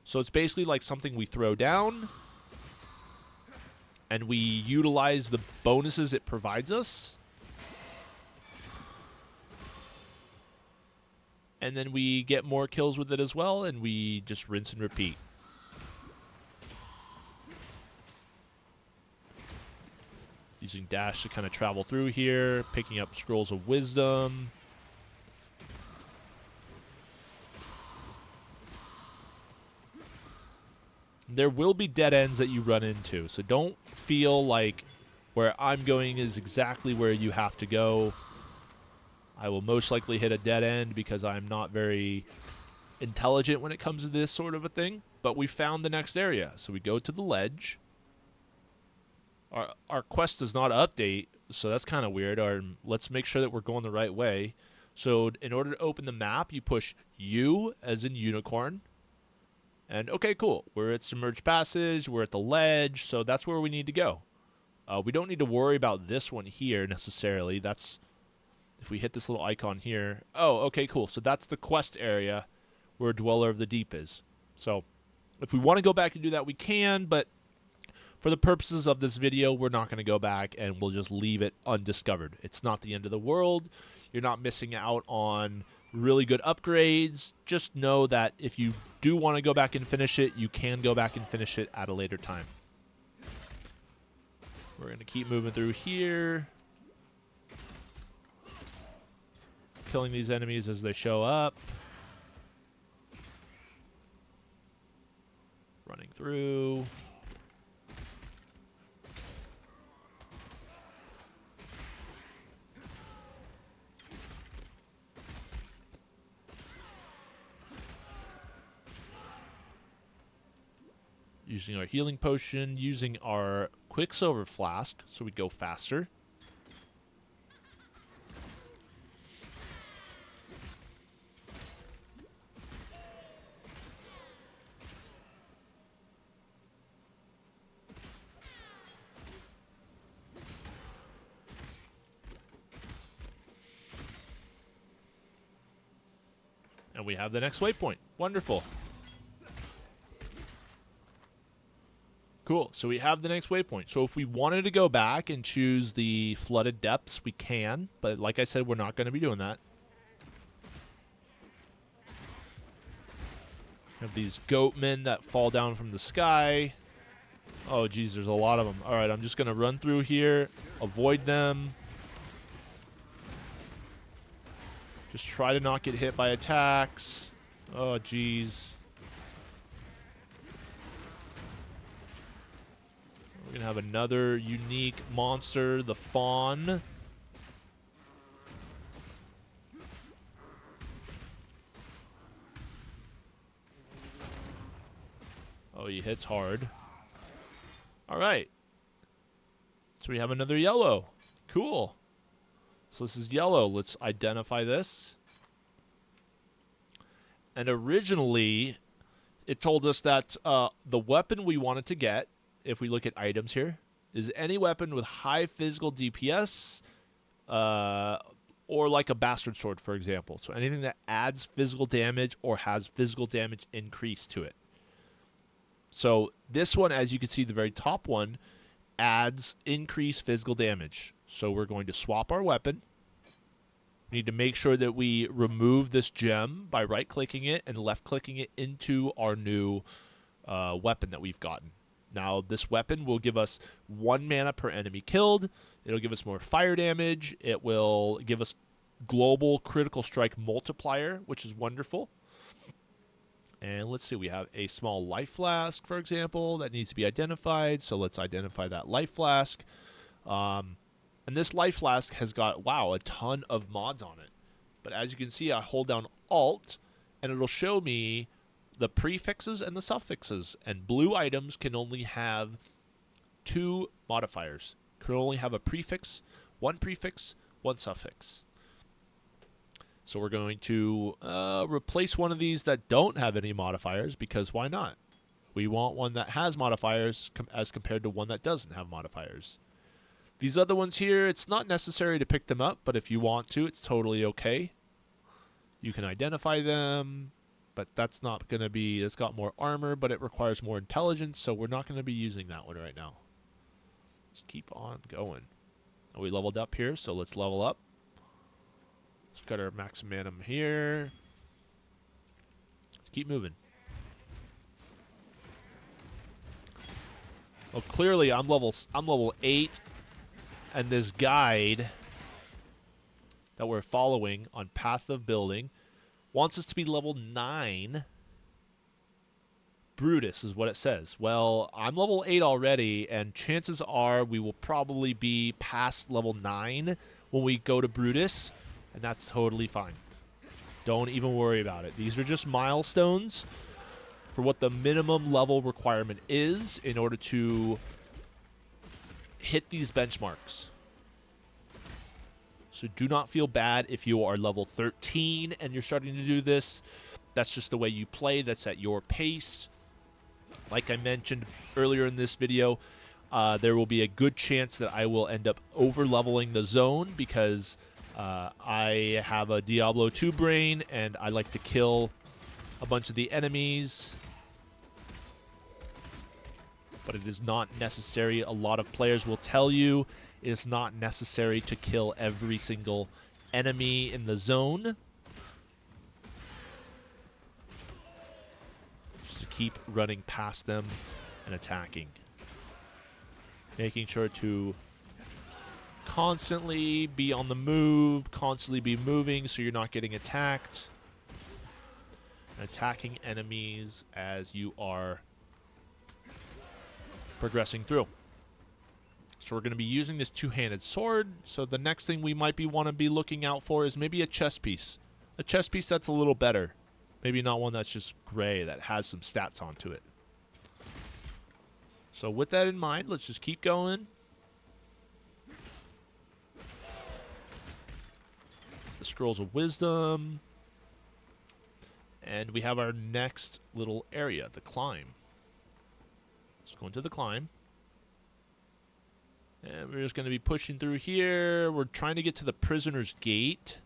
A: So it's basically like something we throw down, and we utilize the bonuses it provides us. And then we get more kills with it as well, and we just rinse and repeat. Using dash to kind of travel through here, picking up scrolls of wisdom. There will be dead ends that you run into, so don't feel like where I'm going is exactly where you have to go. I will most likely hit a dead end because I'm not very intelligent when it comes to this sort of a thing. But we found the next area, so we go to the ledge. Our quest does not update, so that's kind of weird. Let's make sure that we're going the right way. So in order to open the map, you push U as in unicorn. And okay, cool. We're at Submerged Passage. We're at the ledge, so that's where we need to go. We don't need to worry about this one here necessarily. That's if we hit this little icon here. Oh, okay, cool. So that's the quest area where Dweller of the Deep is. So if we want to go back and do that, we can, but for the purposes of this video, we're not going to go back, and we'll just leave it undiscovered. It's not the end of the world. You're not missing out on really good upgrades. Just know that if you do want to go back and finish it, you can go back and finish it at a later time. We're going to keep moving through here, killing these enemies as they show up. Running through. Using our healing potion, using our Quicksilver Flask so we go faster. And we have the next waypoint. Wonderful. Cool. So we have the next waypoint. So if we wanted to go back and choose the Flooded Depths, we can. But like I said, we're not going to be doing that. We have these goatmen that fall down from the sky. Oh, geez, there's a lot of them. All right, I'm just going to run through here, avoid them. Just try to not get hit by attacks. Oh, geez. We're going to have another unique monster, the Fawn. Oh, he hits hard. All right. So we have another yellow. Cool. So this is yellow. Let's identify this. And originally, it told us that the weapon we wanted to get, if we look at items here, is any weapon with high physical DPS, or like a bastard sword, for example. So anything that adds physical damage or has physical damage increase to it. So this one, as you can see, the very top one, adds increased physical damage. So we're going to swap our weapon. We need to make sure that we remove this gem by right-clicking it and left-clicking it into our new weapon that we've gotten. Now, this weapon will give us 1 mana per enemy killed. It'll give us more fire damage. It will give us global critical strike multiplier, which is wonderful. And let's see, we have a small life flask, for example, that needs to be identified. So let's identify that life flask. And this life flask has got, wow, a ton of mods on it. But as you can see, I hold down Alt, and it'll show me the prefixes and the suffixes. And blue items can only have 2 modifiers. Could only have a prefix, one suffix. So we're going to replace one of these that don't have any modifiers, because why not? We want one that has modifiers as compared to one that doesn't have modifiers. These other ones here, it's not necessary to pick them up, but if you want to, it's totally okay. You can identify them, but that's not going to be... It's got more armor, but it requires more intelligence, so we're not going to be using that one right now. Let's keep on going. And we leveled up here, so let's level up. Let's got our maximum here. Let's keep moving. Well, clearly I'm level 8, and this guide that we're following on Path of Building wants us to be level 9. Brutus is what it says. Well, I'm level 8 already, and chances are we will probably be past level 9 when we go to Brutus, and that's totally fine. Don't even worry about it. These are just milestones for what the minimum level requirement is in order to hit these benchmarks. So do not feel bad if you are level 13 and you're starting to do this. That's just the way you play. That's at your pace. Like I mentioned earlier in this video, there will be a good chance that I will end up over-leveling the zone because I have a Diablo 2 brain and I like to kill a bunch of the enemies. But it is not necessary. A lot of players will tell you it is not necessary to kill every single enemy in the zone. Just to keep running past them and attacking. Making sure to constantly be on the move, constantly be moving so you're not getting attacked. And attacking enemies as you are progressing through. So we're going to be using this two-handed sword. So the next thing we might want to be looking out for is maybe a chest piece. A chest piece that's a little better. Maybe not one that's just gray that has some stats onto it. So with that in mind, let's just keep going. The Scrolls of Wisdom. And we have our next little area, the climb. Let's go into the climb. And we're just going to be pushing through here. We're trying to get to the Prisoner's Gate.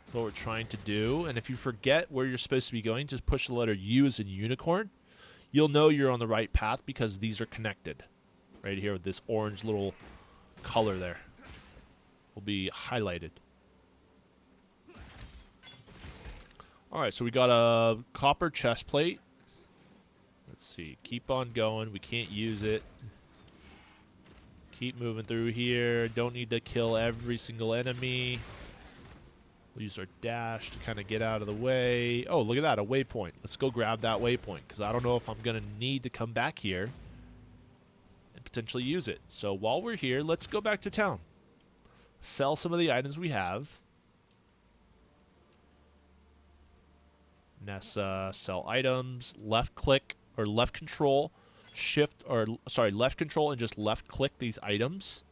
A: That's what we're trying to do. And if you forget where you're supposed to be going, just push the letter U as in unicorn. You'll know you're on the right path because these are connected. Right here with this orange little color there. Will be highlighted. Alright, so we got a copper chest plate. Let's see. Keep on going. We can't use it. Keep moving through here. Don't need to kill every single enemy. We'll use our dash to kind of get out of the way. Oh, look at that. A waypoint. Let's go grab that waypoint because I don't know if I'm going to need to come back here and potentially use it. So while we're here, let's go back to town. Sell some of the items we have. Nessa, sell items. Left click or left control. Left control and just left click these items.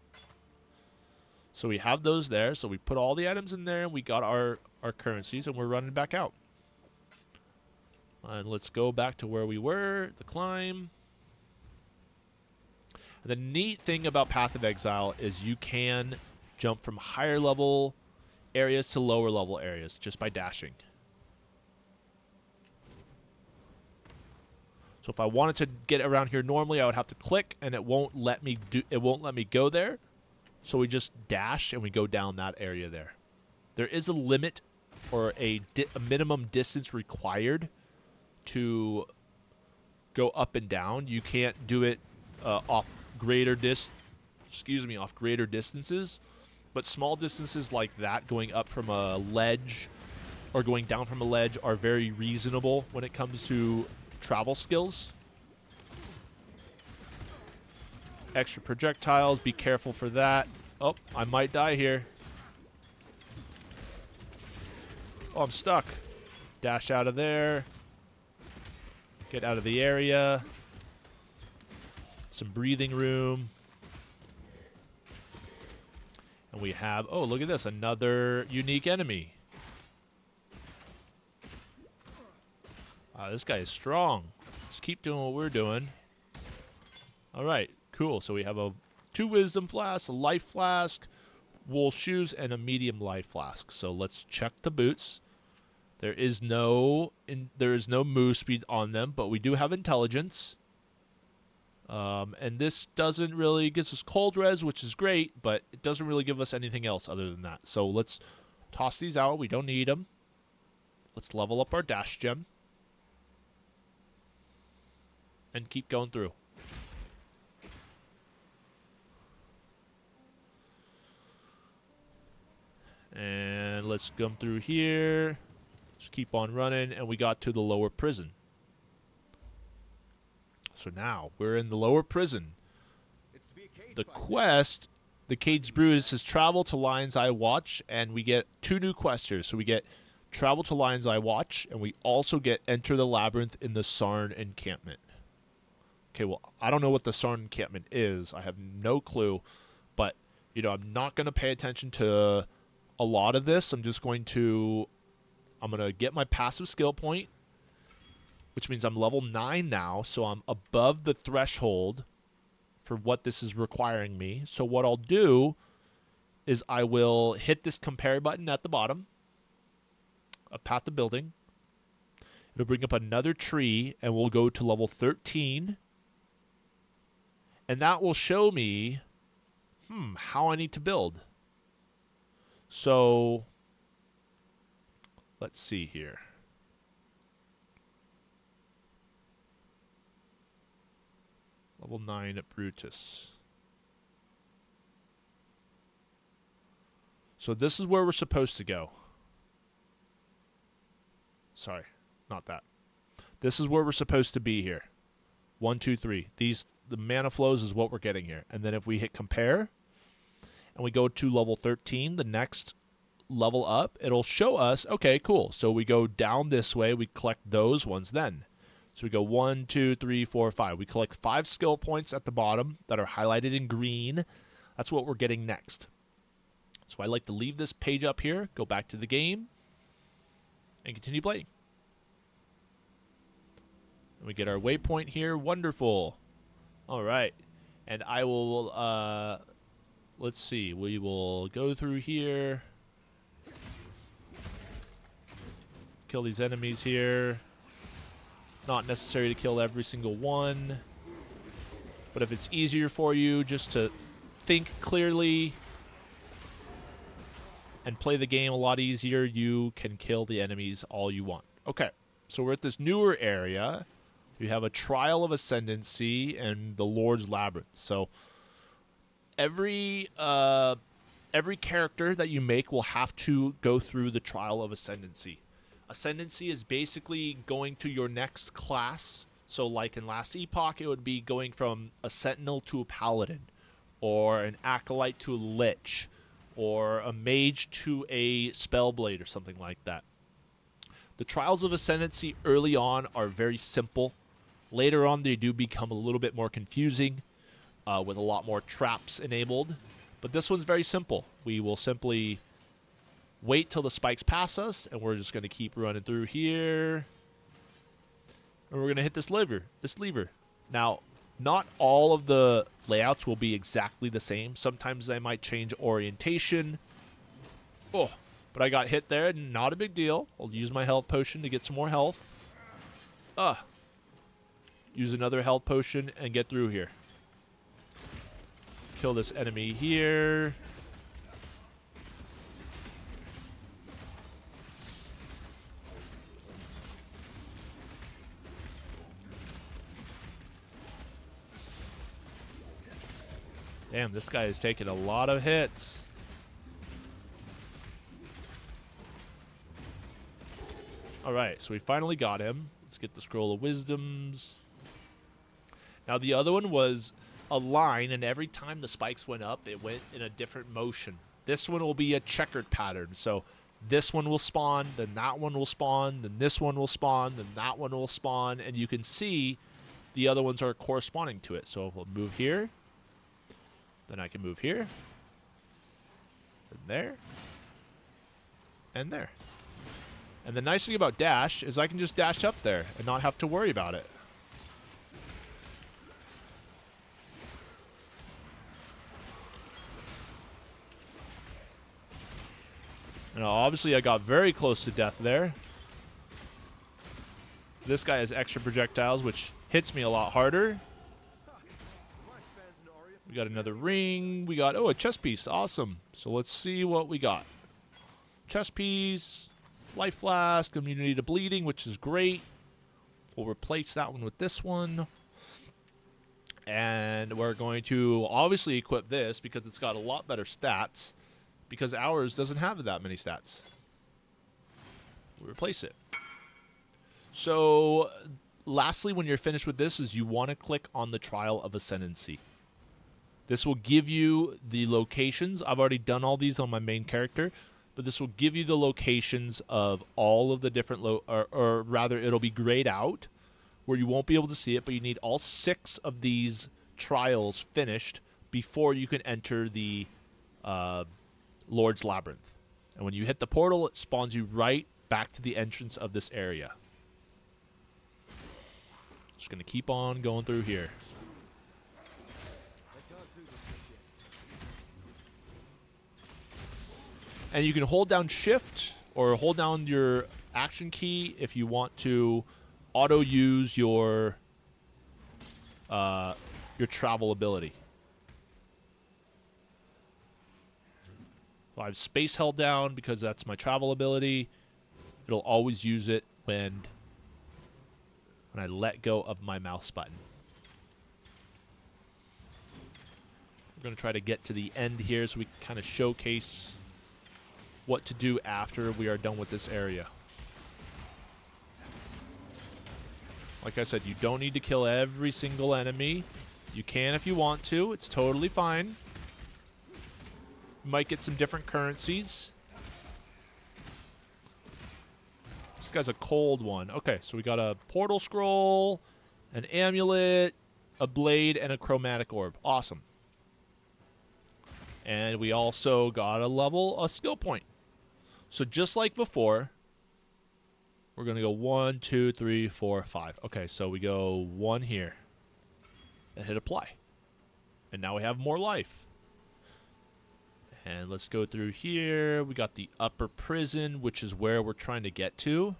A: So we have those there. So we put all the items in there and we got our currencies and we're running back out. And let's go back to where we were, the climb. And the neat thing about Path of Exile is you can jump from higher level areas to lower level areas just by dashing. So if I wanted to get around here normally, I would have to click, and it won't let me go there. So we just dash and we go down that area there. There is a limit or a minimum distance required to go up and down. You can't do it off greater distances, but small distances like that, going up from a ledge or going down from a ledge, are very reasonable when it comes to travel skills. Extra projectiles, be careful for that. Oh, I might die here. Oh, I'm stuck. Dash out of there. Get out of the area. some breathing room. And we have, oh, look at this, another unique enemy. This guy is strong. Let's keep doing what we're doing. All right, cool. So we have 2 wisdom flasks, a life flask, wool shoes, and a medium life flask. So let's check the boots. There is no move speed on them, but we do have intelligence. And this doesn't really gives us cold res, which is great, but it doesn't really give us anything else other than that. So let's toss these out. We don't need them. Let's level up our dash gem and keep going through. And let's come through here. Just keep on running, and we got to the lower prison. So now we're in the lower prison. The quest, the Caged Brutus, is travel to Lion's Eye Watch, and we get 2 new quests here. So we get travel to Lion's Eye Watch, and we also get enter the labyrinth in the Sarn encampment. Okay, well, I don't know what the Sarn encampment is. I have no clue, but you know, I'm not going to pay attention to a lot of this. I'm going to get my passive skill point, which means I'm level 9 now, so I'm above the threshold for what this is requiring me. So what I'll do is I will hit this compare button at the bottom of Path to Building. It'll bring up another tree, and we'll go to level 13. And that will show me, how I need to build. So, let's see here. Level 9 at Brutus. So this is where we're supposed to go. Sorry, not that. This is where we're supposed to be here. 1, 2, 3. The mana flows is what we're getting here. And then if we hit compare and we go to level 13, the next level up, it'll show us, okay, cool. So we go down this way, we collect those ones then. So we go 1, 2, 3, 4, 5. We collect 5 skill points at the bottom that are highlighted in green. That's what we're getting next. So I like to leave this page up here, go back to the game, and continue playing. And we get our waypoint here. Wonderful. All right. And I will, let's see. We will go through here. Kill these enemies here. Not necessary to kill every single one. But if it's easier for you just to think clearly and play the game a lot easier, you can kill the enemies all you want. Okay. So we're at this newer area. We have a Trial of Ascendancy and the Lord's Labyrinth. So every character that you make will have to go through the Trial of Ascendancy. Ascendancy is basically going to your next class. So like in Last Epoch, it would be going from a Sentinel to a Paladin, or an Acolyte to a Lich, or a Mage to a Spellblade, or something like that. The Trials of Ascendancy early on are very simple. Later on, they do become a little bit more confusing, with a lot more traps enabled. But this one's very simple. We will simply wait till the spikes pass us, and we're just going to keep running through here. And we're going to hit this lever. Now, not all of the layouts will be exactly the same. Sometimes they might change orientation. Oh, but I got hit there. Not a big deal. I'll use my health potion to get some more health. Use another health potion and get through here. Kill this enemy here. Damn, this guy is taking a lot of hits. Alright, so we finally got him. Let's get the Scroll of Wisdoms. Now, the other one was a line, and every time the spikes went up, it went in a different motion. This one will be a checkered pattern. So this one will spawn, then that one will spawn, then this one will spawn, then that one will spawn. And you can see the other ones are corresponding to it. So if we'll move here, then I can move here, and there, and there. And the nice thing about dash is I can just dash up there and not have to worry about it. And obviously I got very close to death there. This guy has extra projectiles, which hits me a lot harder. We got another ring. We got, oh, a chest piece. Awesome. So let's see what we got. Chest piece, life flask, immunity to bleeding, which is great. We'll replace that one with this one. And we're going to obviously equip this because it's got a lot better stats, because ours doesn't have that many stats. We'll replace it. So lastly, when you're finished with this, is you want to click on the Trial of Ascendancy. This will give you the locations. I've already done all these on my main character, but this will give you the locations of all of the different, or rather, it'll be grayed out where you won't be able to see it, but you need all 6 of these trials finished before you can enter the Lord's Labyrinth. And when you hit the portal, it spawns you right back to the entrance of this area. Just going to keep on going through here. And you can hold down shift or hold down your action key if you want to auto use your travel ability. So I have space held down because that's my travel ability. It'll always use it when I let go of my mouse button. We're going to try to get to the end here so we can kind of showcase what to do after we are done with this area. Like I said, you don't need to kill every single enemy. You can if you want to. It's totally fine. You might get some different currencies. This guy's a cold one. Okay, so we got a portal scroll, an amulet, a blade, and a chromatic orb. Awesome. And we also got a skill point. So just like before, we're going to go 1, 2, 3, 4, 5. Okay, so we go 1 here and hit apply. And now we have more life. And let's go through here. We got the upper prison, which is where we're trying to get to.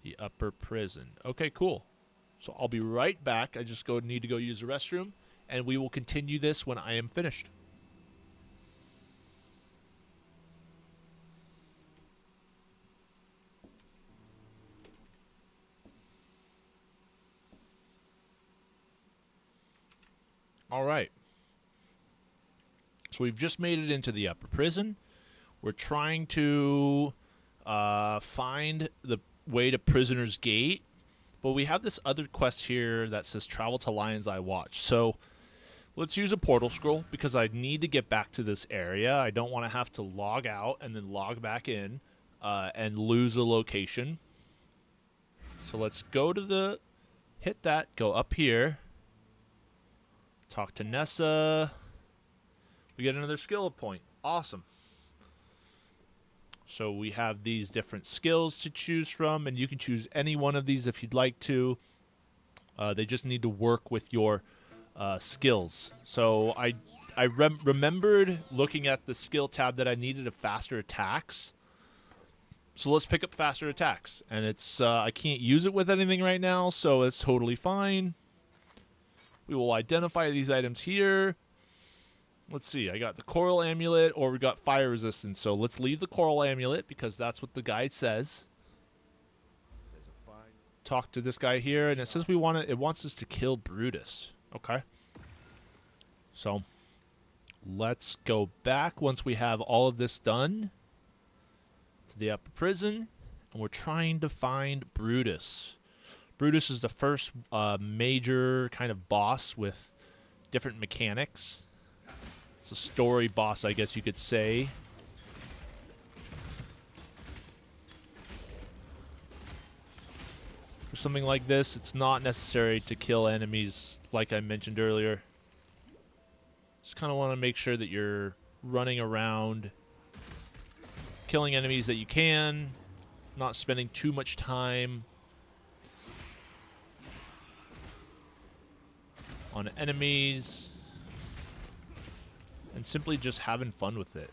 A: The upper prison. Okay, cool. So I'll be right back. I just need to go use the restroom, and we will continue this when I am finished. All right. So we've just made it into the upper prison. We're trying to find the way to Prisoner's Gate. But we have this other quest here that says travel to Lion's Eye Watch. So let's use a portal scroll because I need to get back to this area. I don't want to have to log out and then log back in and lose a location. So let's go to hit that, go up here. Talk to Nessa. We get another skill point. Awesome. So we have these different skills to choose from, and you can choose any one of these if you'd like to. They just need to work with your skills. So I remembered looking at the skill tab that I needed a faster attacks. So let's pick up faster attacks. And it's I can't use it with anything right now, so it's totally fine. We will identify these items here. Let's see. I got the Coral Amulet, or we got Fire Resistance. So let's leave the Coral Amulet because that's what the guide says. Talk to this guy here, and it says it wants us to kill Brutus. Okay. So let's go back once we have all of this done to the upper prison, and we're trying to find Brutus. Brutus is the first major kind of boss with different mechanics. It's a story boss, I guess you could say. For something like this, it's not necessary to kill enemies like I mentioned earlier. Just kind of want to make sure that you're running around, killing enemies that you can, not spending too much time on enemies, and simply just having fun with it.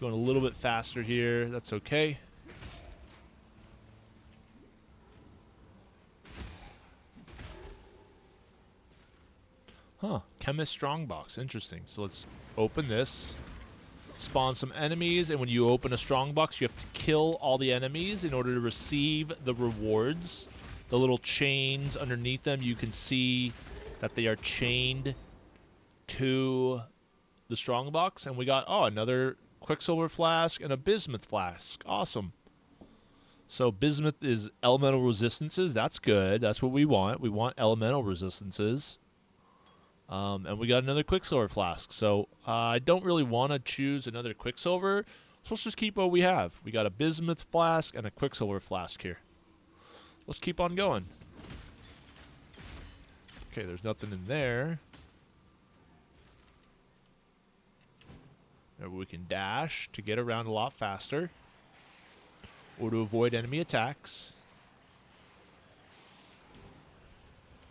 A: Going a little bit faster here, that's okay. Huh, Chemist Strongbox, interesting. So let's open this, spawn some enemies, and when you open a Strongbox, you have to kill all the enemies in order to receive the rewards. The little chains underneath them, you can see that they are chained to the Strongbox, and we got, oh, another Quicksilver Flask and a Bismuth Flask. Awesome. So Bismuth is elemental resistances. That's good. That's what we want. We want elemental resistances. And we got another Quicksilver Flask. So I don't really want to choose another Quicksilver, so let's just keep what we have. We got a Bismuth Flask and a Quicksilver Flask here. Let's keep on going. Okay, there's nothing in there. Maybe we can dash to get around a lot faster, or to avoid enemy attacks.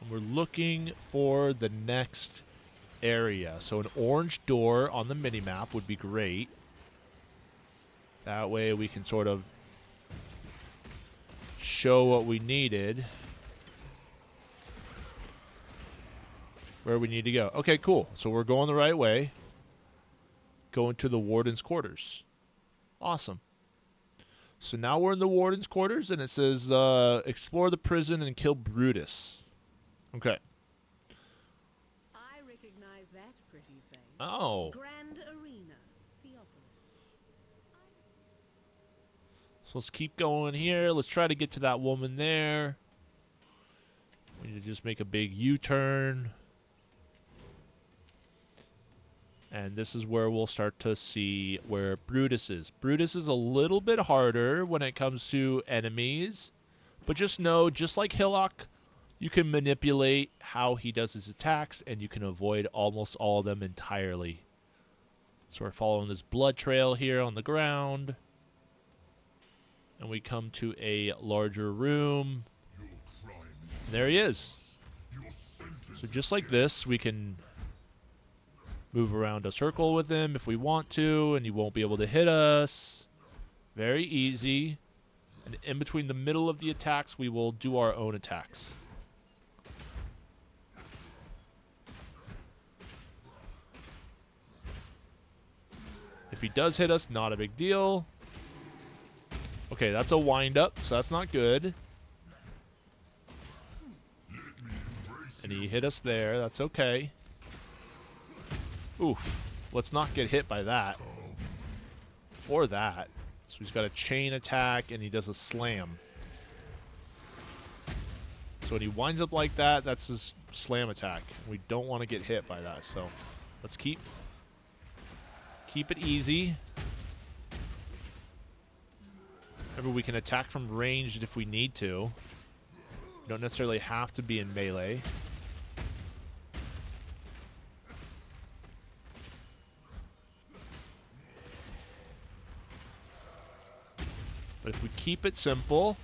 A: And we're looking for the next area. So an orange door on the minimap would be great. That way we can sort of show what we needed. Where we need to go. Okay, cool. So we're going the right way. Going to the Warden's quarters. Awesome. So now we're in the Warden's quarters, and it says, explore the prison and kill Brutus. Okay.
B: I recognize that pretty face.
A: Oh.
B: Grand Arena, Theopolis.
A: So let's keep going here. Let's try to get to that woman there. We need to just make a big U-turn. And this is where we'll start to see where Brutus is. Brutus is a little bit harder when it comes to enemies. But just know, just like Hillock, you can manipulate how he does his attacks, and you can avoid almost all of them entirely. So we're following this blood trail here on the ground. And we come to a larger room. And there he is. So just like this, we can move around a circle with him if we want to, and he won't be able to hit us. Very easy. And in between the middle of the attacks, we will do our own attacks. If he does hit us, not a big deal. Okay, that's a wind-up, so that's not good. And he hit us there. That's okay. Oof. Let's not get hit by that. Or that. So he's got a chain attack, and he does a slam. So when he winds up like that, that's his slam attack. We don't want to get hit by that, so let's keep it easy. Remember, we can attack from ranged if we need to. We don't necessarily have to be in melee. But if we keep it simple,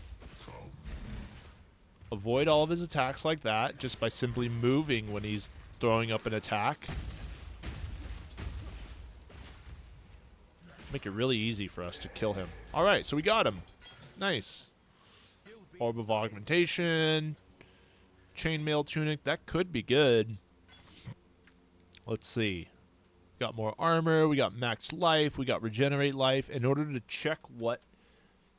A: avoid all of his attacks like that just by simply moving when he's throwing up an attack. Make it really easy for us to kill him. Alright, so we got him. Nice. Orb of Augmentation. Chainmail Tunic. That could be good. Let's see. We got more armor. We got max life. We got regenerate life. In order to check what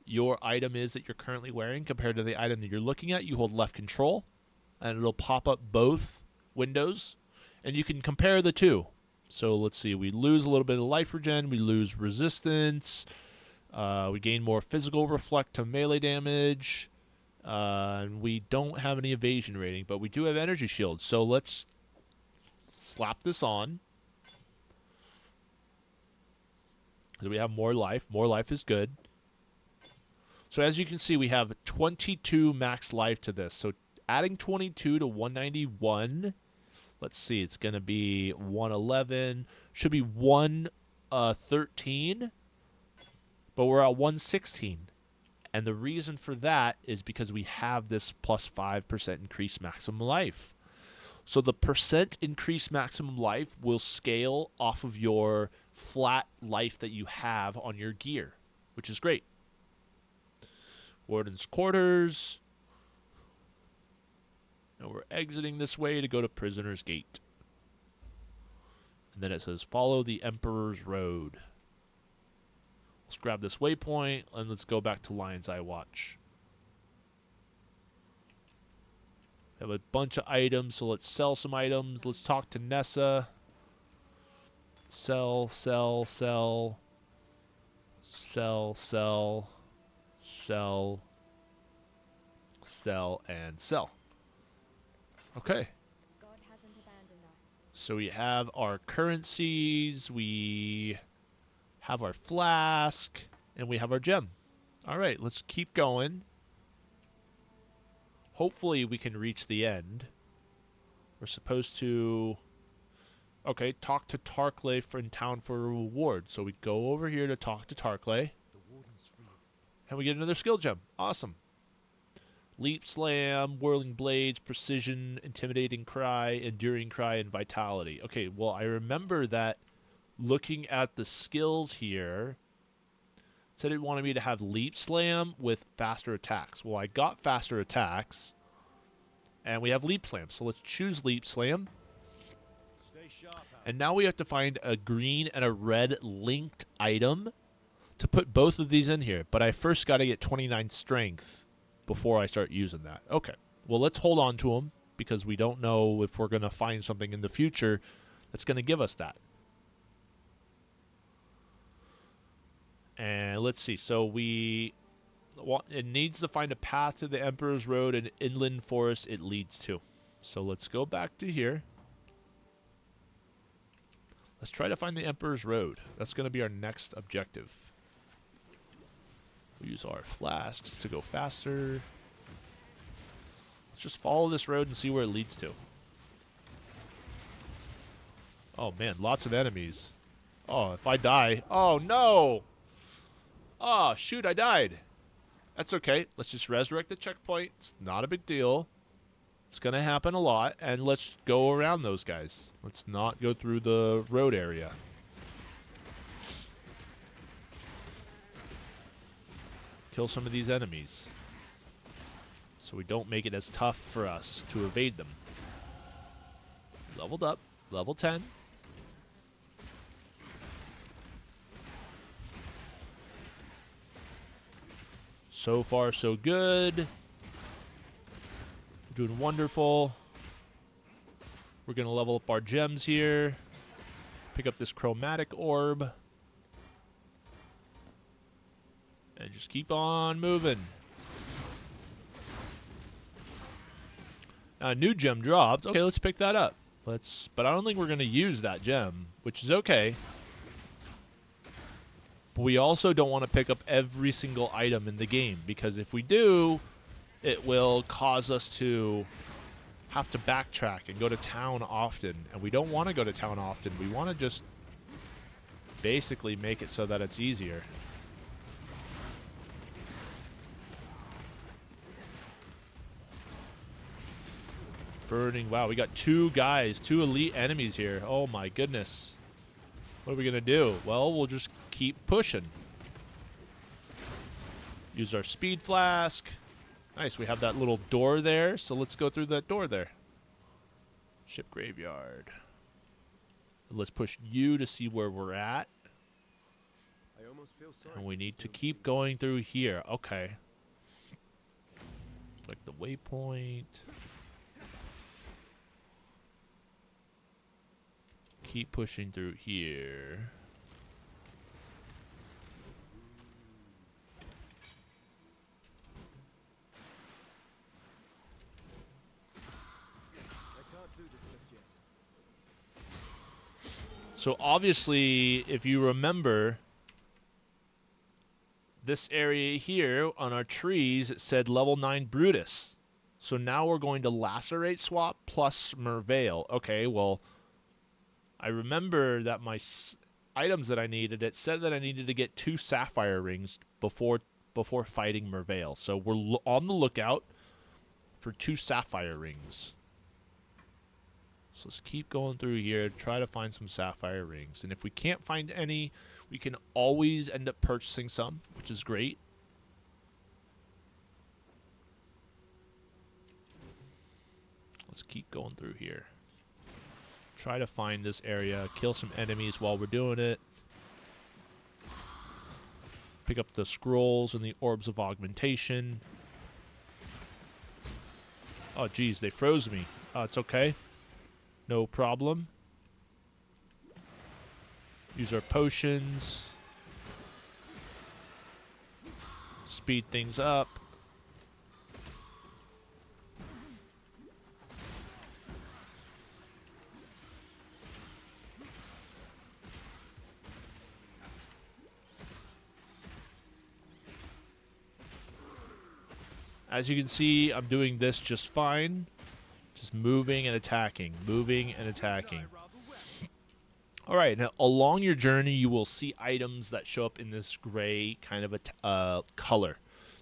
A: your item is that you're currently wearing compared to the item that you're looking at, you hold left control, and it'll pop up both windows, and you can compare the two. So let's see, we lose a little bit of life regen, we lose resistance, we gain more physical reflect to melee damage, and we don't have any evasion rating, but we do have energy shield. So let's slap this on. So we have more life. More life is good. So as you can see, we have 22 max life to this. So adding 22 to 191, let's see, it's going to be 111. Should be 113, but we're at 116. And the reason for that is because we have this plus 5% increased maximum life. So the percent increased maximum life will scale off of your flat life that you have on your gear, which is great. Warden's Quarters. Now we're exiting this way to go to Prisoner's Gate. And then it says, follow the Emperor's Road. Let's grab this waypoint, and let's go back to Lion's Eye Watch. We have a bunch of items, so let's sell some items. Let's talk to Nessa. Sell, sell, sell. Sell, sell. Sell. Sell, and sell. Okay.
C: God hasn't abandoned us.
A: So we have our currencies, we have our flask, and we have our gem. All right, let's keep going. Hopefully we can reach the end. We're supposed to... Okay, talk to Tarkley in town for a reward. So we go over here to talk to Tarkley. And we get another skill gem. Awesome. Leap Slam, Whirling Blades, Precision, Intimidating Cry, Enduring Cry, and Vitality. Okay, well, I remember that looking at the skills here, said it wanted me to have Leap Slam with faster attacks. Well, I got faster attacks, and we have Leap Slam. So let's choose Leap Slam. And now we have to find a green and a red linked item to put both of these in here. But I first got to get 29 strength before I start using that. Okay. Well, let's hold on to them because we don't know if we're going to find something in the future that's going to give us that. And let's see. So it needs to find a path to the Emperor's Road and inland forest it leads to. So let's go back to here. Let's try to find the Emperor's Road. That's going to be our next objective. We'll use our flasks to go faster. Let's just follow this road and see where it leads to. Oh man, lots of enemies. Oh, if I die. Oh no! Oh shoot, I died. That's okay. Let's just resurrect the checkpoint. It's not a big deal. It's going to happen a lot. And let's go around those guys. Let's not go through the road area. Kill some of these enemies, so we don't make it as tough for us to evade them. Leveled up, level 10. So far, so good. We're doing wonderful. We're going to level up our gems here. Pick up this chromatic orb. And just keep on moving. Now, a new gem dropped. Okay, let's pick that up. But I don't think we're going to use that gem, which is okay. But we also don't want to pick up every single item in the game, because if we do, it will cause us to have to backtrack and go to town often. And we don't want to go to town often. We want to just basically make it so that it's easier. Burning. Wow, we got two elite enemies here. Oh my goodness. What are we going to do? Well, we'll just keep pushing. Use our speed flask. Nice, we have that little door there, so let's go through that door there. Ship graveyard. Let's push you to see where we're at.
D: I almost feel sorry.
A: And we need to keep going through here. Okay. Like the waypoint. Keep pushing through here. So obviously, if you remember, this area here on our trees, it said level 9 Brutus. So now we're going to Lacerate swap plus Merveil. Okay, well, I remember that my items that I needed, it said that I needed to get 2 sapphire rings before fighting Merveil. So we're on the lookout for 2 sapphire rings. So let's keep going through here, try to find some sapphire rings. And if we can't find any, we can always end up purchasing some, which is great. Let's keep going through here. Try to find this area, kill some enemies while we're doing it. Pick up the scrolls and the orbs of augmentation. Oh, geez, they froze me. It's okay. No problem. Use our potions. Speed things up. As you can see, I'm doing this just fine. Just moving and attacking. Moving and attacking. Alright, now along your journey, you will see items that show up in this gray kind of a color.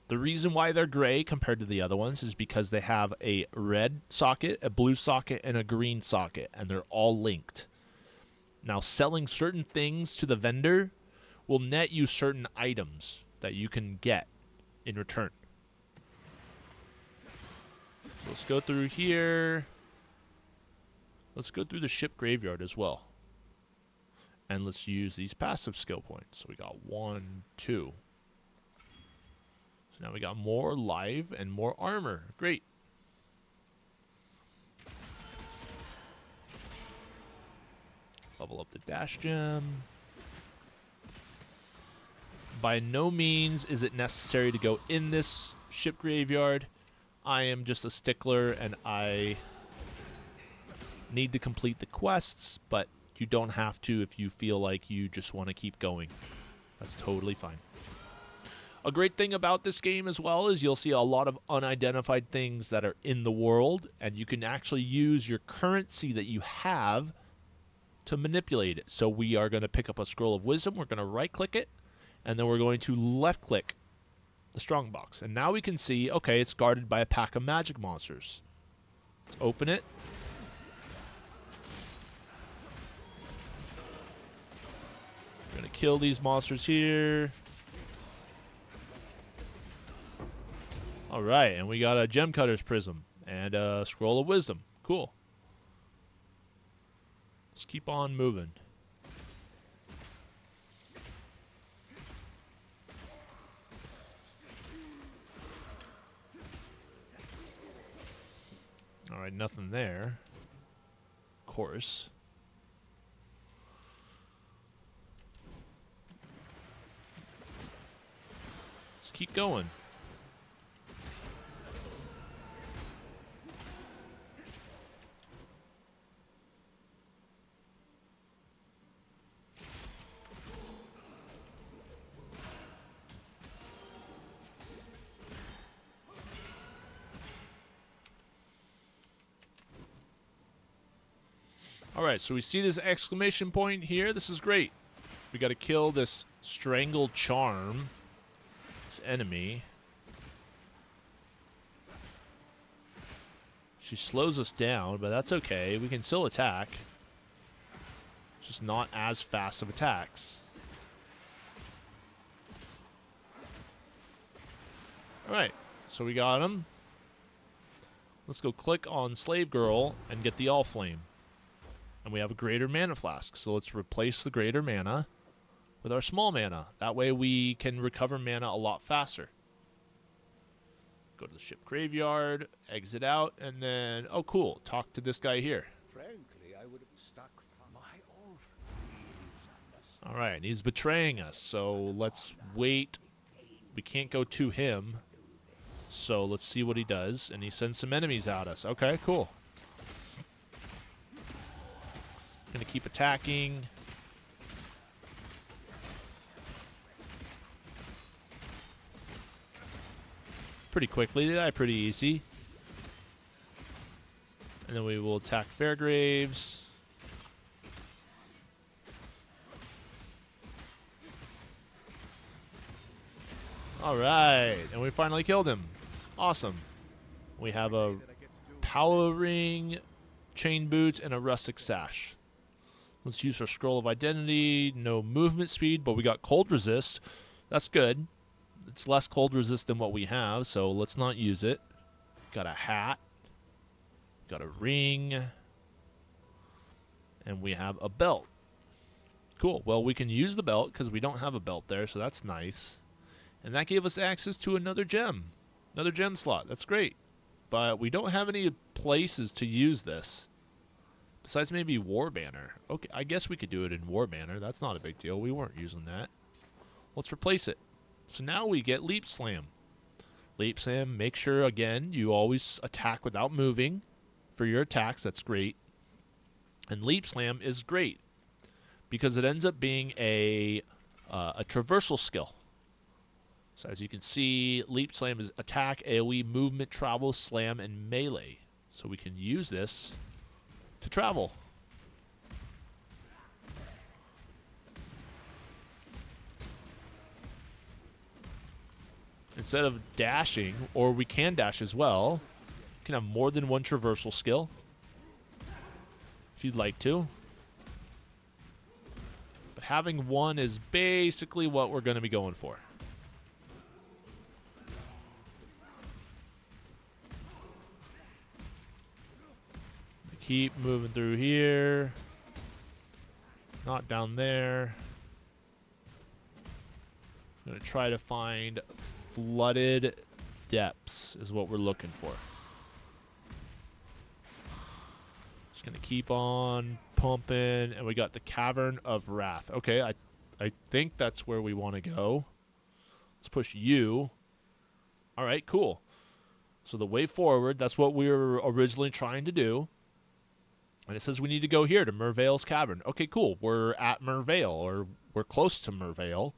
A: The reason why they're gray compared to the other ones is because they have a red socket, a blue socket, and a green socket, and they're all linked. Now, selling certain things to the vendor will net you certain items that you can get in return. So let's go through here. Let's go through the ship graveyard as well. And let's use these passive skill points. So we got 1, 2. So now we got more life and more armor. Great. Level up the dash gem. By no means is it necessary to go in this ship graveyard. I am just a stickler and I need to complete the quests, but you don't have to if you feel like you just want to keep going. That's totally fine. A great thing about this game as well is you'll see a lot of unidentified things that are in the world, and you can actually use your currency that you have to manipulate it. So we are going to pick up a scroll of wisdom, we're going to right click it, and then we're going to left click the strongbox. And now we can see, okay, it's guarded by a pack of magic monsters. Let's open it. We're going to kill these monsters here. Alright, and we got a gem cutter's prism and a scroll of wisdom. Cool. Let's keep on moving. Alright, nothing there. Of course. Let's keep going. Alright, so we see this exclamation point here. This is great. We got to kill this Strangle Charm, this enemy. She slows us down, but that's okay. We can still attack. Just not as fast of attacks. Alright, so we got him. Let's go click on Slave Girl and get the All Flame. And we have a greater mana flask. So let's replace the greater mana with our small mana. That way we can recover mana a lot faster. Go to the ship graveyard, exit out, and then, oh cool, talk to this guy here.
D: Frankly, I would have stuck my old
A: Alright, and he's betraying us, so let's wait. We can't go to him. So let's see what he does. And he sends some enemies at us. Okay, cool. Gonna keep attacking. pretty quickly. They die pretty easy. And then we will attack Fairgraves. Alright, and we finally killed him. Awesome. We have a Power Ring, Chain Boots, and a Rustic Sash. Let's use our Scroll of Identity. No movement speed, but we got Cold Resist. That's good. It's less Cold Resist than what we have, so let's not use it. Got a hat. Got a ring. And we have a belt. Cool. Well, we can use the belt because we don't have a belt there, so that's nice. And that gave us access to another gem. Another gem slot. That's great. But we don't have any places to use this. Besides maybe War Banner. Okay, I guess we could do it in War Banner. That's not a big deal. We weren't using that. Let's replace it. So now we get Leap Slam. Leap Slam, make sure, again, you always attack without moving for your attacks. That's great. And Leap Slam is great because it ends up being a traversal skill. So as you can see, Leap Slam is attack, AoE, movement, travel, slam, and melee. So we can use this to travel. Instead of dashing, or we can dash as well, you can have more than one traversal skill if you'd like to. But having one is basically what we're going to be going for. Keep moving through here. Not down there. I'm going to try to find flooded depths is what we're looking for. Just going to keep on pumping. And we got the Cavern of Wrath. Okay, I think that's where we want to go. Let's push U. All right, cool. So the way forward, that's what we were originally trying to do. And it says we need to go here to Merveil's Cavern. Okay, cool. We're at Merveil, or we're close to Merveil.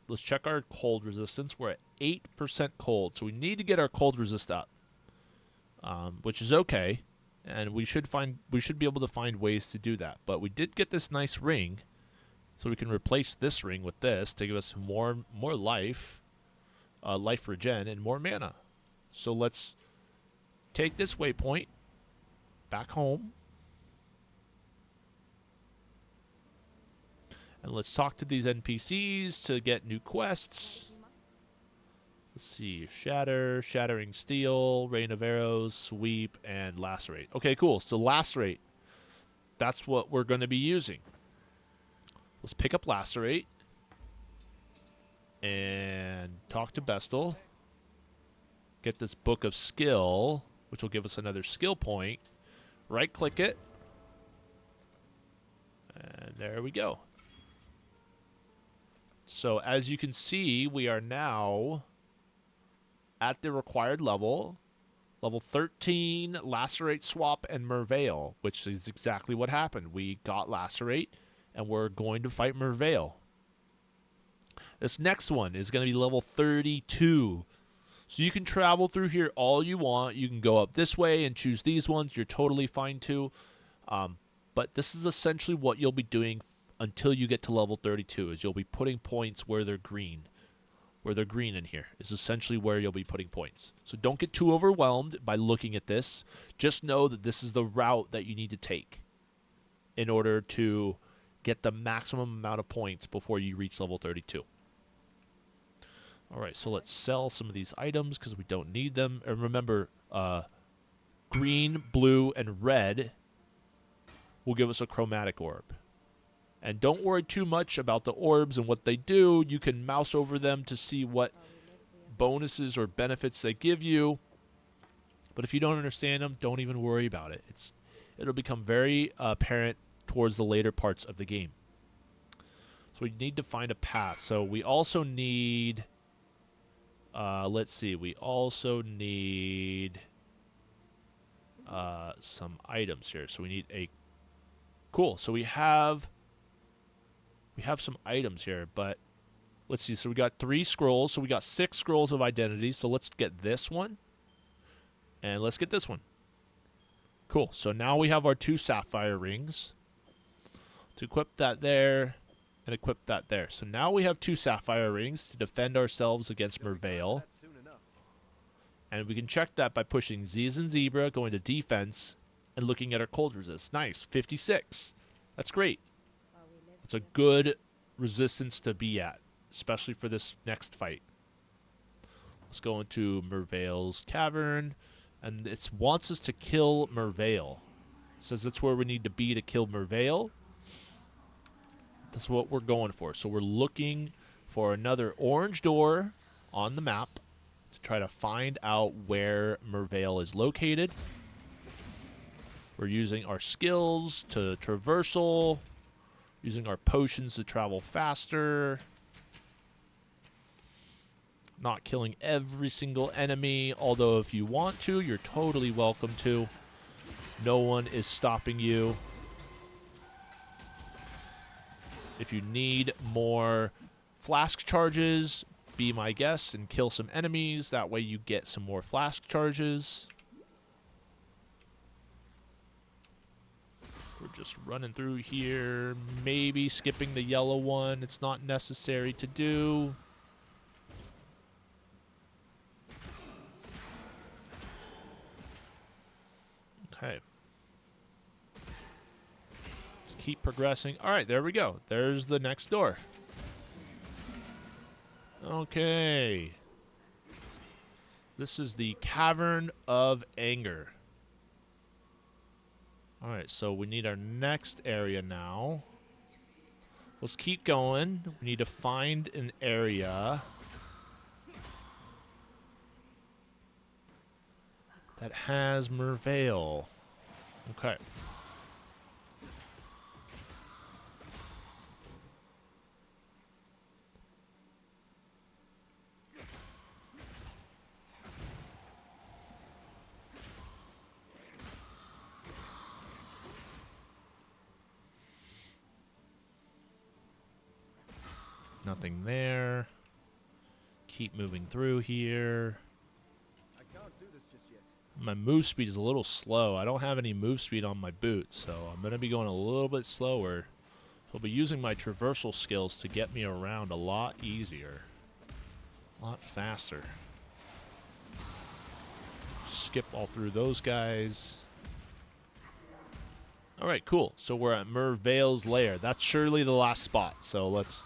A: Let's check our cold resistance. We're at 8% cold, so we need to get our cold resist up, which is okay. And we should be able to find ways to do that. But we did get this nice ring, so we can replace this ring with this to give us more life, life regen, and more mana. So let's take this waypoint back home. And let's talk to these NPCs to get new quests. Let's see. Shatter, Shattering Steel, Rain of Arrows, Sweep, and Lacerate. Okay, cool. So Lacerate. That's what we're going to be using. Let's pick up Lacerate. And talk to Bestel. Get this Book of Skill, which will give us another skill point. Right-click it. And there we go. So as you can see, we are now at the required level. Level 13, Lacerate, Swap, and Merveil, which is exactly what happened. We got Lacerate, and we're going to fight Merveil. This next one is going to be level 32. So you can travel through here all you want. You can go up this way and choose these ones. You're totally fine too. But this is essentially what you'll be doing until you get to level 32, is you'll be putting points where they're green. Where they're green in here is essentially where you'll be putting points. So don't get too overwhelmed by looking at this. Just know that this is the route that you need to take in order to get the maximum amount of points before you reach level 32. All right, so let's sell some of these items because we don't need them. And remember, green, blue, and red will give us a chromatic orb. And don't worry too much about the orbs and what they do. You can mouse over them to see what bonuses or benefits they give you. But if you don't understand them, don't even worry about it. It'll become very apparent towards the later parts of the game. So we need to find a path. So we also need... let's see. We also need some items here. So we need a... Cool. So we have some items here, but let's see. So we got 3 scrolls. So we got 6 scrolls of identity. So let's get this one. And let's get this one. Cool. So now we have our 2 sapphire rings. To equip that there and equip that there. So now we have 2 sapphire rings to defend ourselves against Merveil. And we can check that by pushing Z's and Zebra, going to defense, and looking at our cold resist. Nice. 56. That's great. It's a good resistance to be at, especially for this next fight. Let's go into Merveil's cavern. And it wants us to kill Merveil. It says that's where we need to be to kill Merveil. That's what we're going for. So we're looking for another orange door on the map to try to find out where Merveil is located. We're using our skills to traversal, using our potions to travel faster, not killing every single enemy, although if you want to, you're totally welcome to. No one is stopping you. If you need more flask charges, be my guest and kill some enemies. That way you get some more flask charges. We're just running through here. Maybe skipping the yellow one. It's not necessary to do. Okay. Keep progressing. All right, there we go. There's the next door. Okay. This is the Cavern of Anger. All right, so we need our next area now. Let's keep going. We need to find an area that has Merveil. Okay. Nothing there. Keep moving through here.
D: I can't do this just yet.
A: My move speed is a little slow. I don't have any move speed on my boots, so I'm going to be going a little bit slower. So I'll be using my traversal skills to get me around a lot easier. A lot faster. Skip all through those guys. Alright, cool. So we're at Merveil's lair. That's surely the last spot. So let's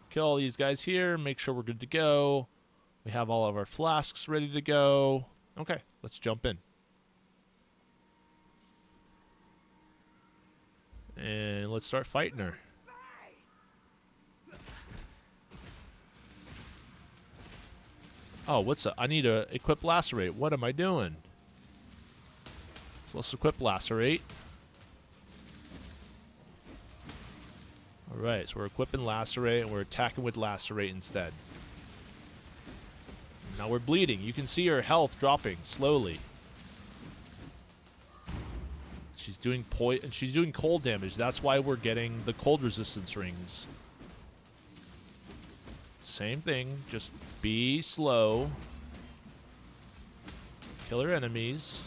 A: kill all these guys here. Make sure we're good to go. We have all of our flasks ready to go. Okay, let's jump in. And let's start fighting her. Oh, what's up? I need to equip Lacerate. What am I doing? So let's equip Lacerate. Alright, so we're equipping Lacerate and we're attacking with Lacerate instead. Now we're bleeding. You can see her health dropping slowly. She's doing she's doing cold damage. That's why we're getting the cold resistance rings. Same thing, just be slow. Kill her enemies.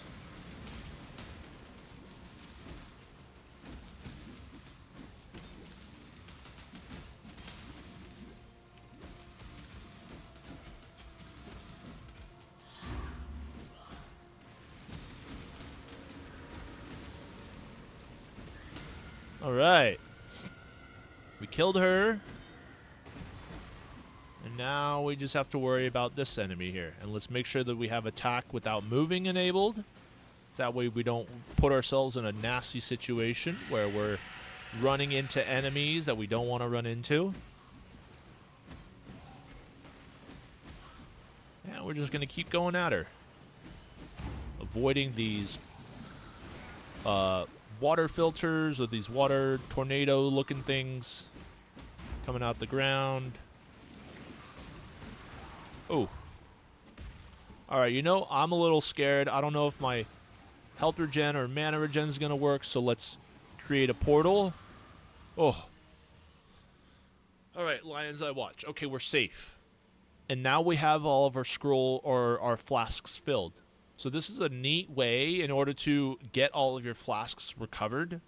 A: Alright. We killed her. And now we just have to worry about this enemy here. And let's make sure that we have attack without moving enabled. That way we don't put ourselves in a nasty situation where we're running into enemies that we don't want to run into. And we're just going to keep going at her. Avoiding these water filters or these water tornado looking things coming out the ground. Oh. Alright, you know, I'm a little scared. I don't know if my health regen or mana regen is going to work, so let's create a portal. Oh. All right, Lions Eye Watch. Okay, we're safe. And now we have all of our scroll or our flasks filled. So this is a neat way in order to get all of your flasks recovered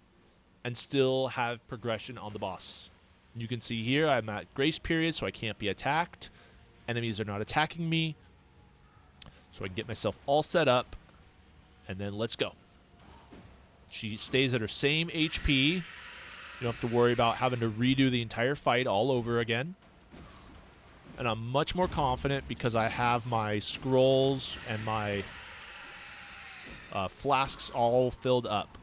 A: and still have progression on the boss. You can see here I'm at grace period, so I can't be attacked. Enemies are not attacking me. So I can get myself all set up, and then let's go. She stays at her same HP. You don't have to worry about having to redo the entire fight all over again. And I'm much more confident because I have my scrolls and my flasks all filled up.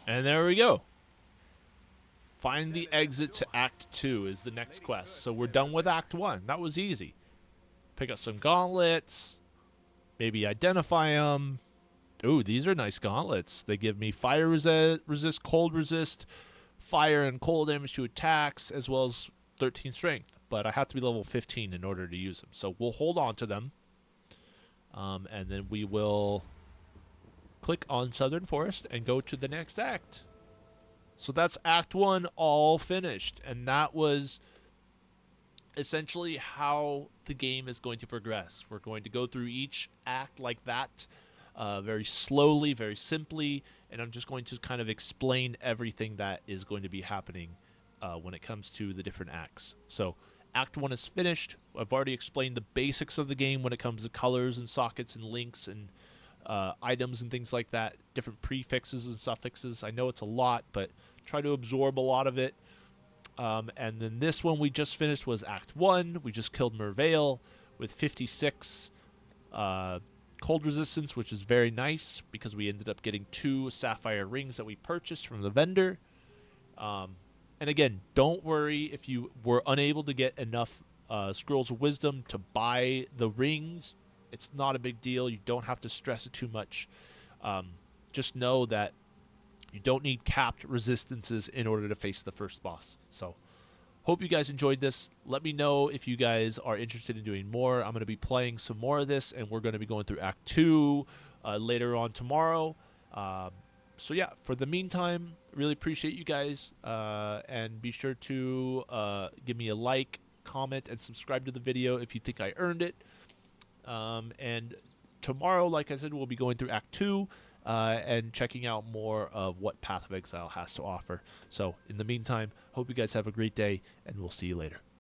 A: And there we go. Find the exit to Act 2 is the next quest. So we're done with Act 1. That was easy. Pick up some gauntlets. Maybe identify them. Ooh, these are nice gauntlets. They give me fire resist, cold resist, fire and cold damage to attacks, as well as 13 strength. But I have to be level 15 in order to use them. So we'll hold on to them. And then we will click on Southern Forest and go to the next act. So that's Act 1 all finished. And that was essentially how the game is going to progress. We're going to go through each act like that, very slowly, very simply, and I'm just going to kind of explain everything that is going to be happening when it comes to the different acts. So Act 1 is finished. I've already explained the basics of the game when it comes to colors and sockets and links and items and things like that, different prefixes and suffixes. I know it's a lot, but try to absorb a lot of it. And then this one we just finished was Act 1. We just killed Merveil with 56 cold resistance, which is very nice because we ended up getting 2 sapphire rings that we purchased from the vendor. And again, don't worry if you were unable to get enough Scrolls of Wisdom to buy the rings. It's not a big deal. You don't have to stress it too much. Just know that you don't need capped resistances in order to face the first boss. So, hope you guys enjoyed this. Let me know if you guys are interested in doing more. I'm going to be playing some more of this, and we're going to be going through Act 2 later on tomorrow. So yeah, for the meantime, really appreciate you guys. And be sure to give me a like, comment, and subscribe to the video if you think I earned it. And tomorrow, like I said, we'll be going through Act 2 and checking out more of what Path of Exile has to offer. So in the meantime, hope you guys have a great day, and we'll see you later.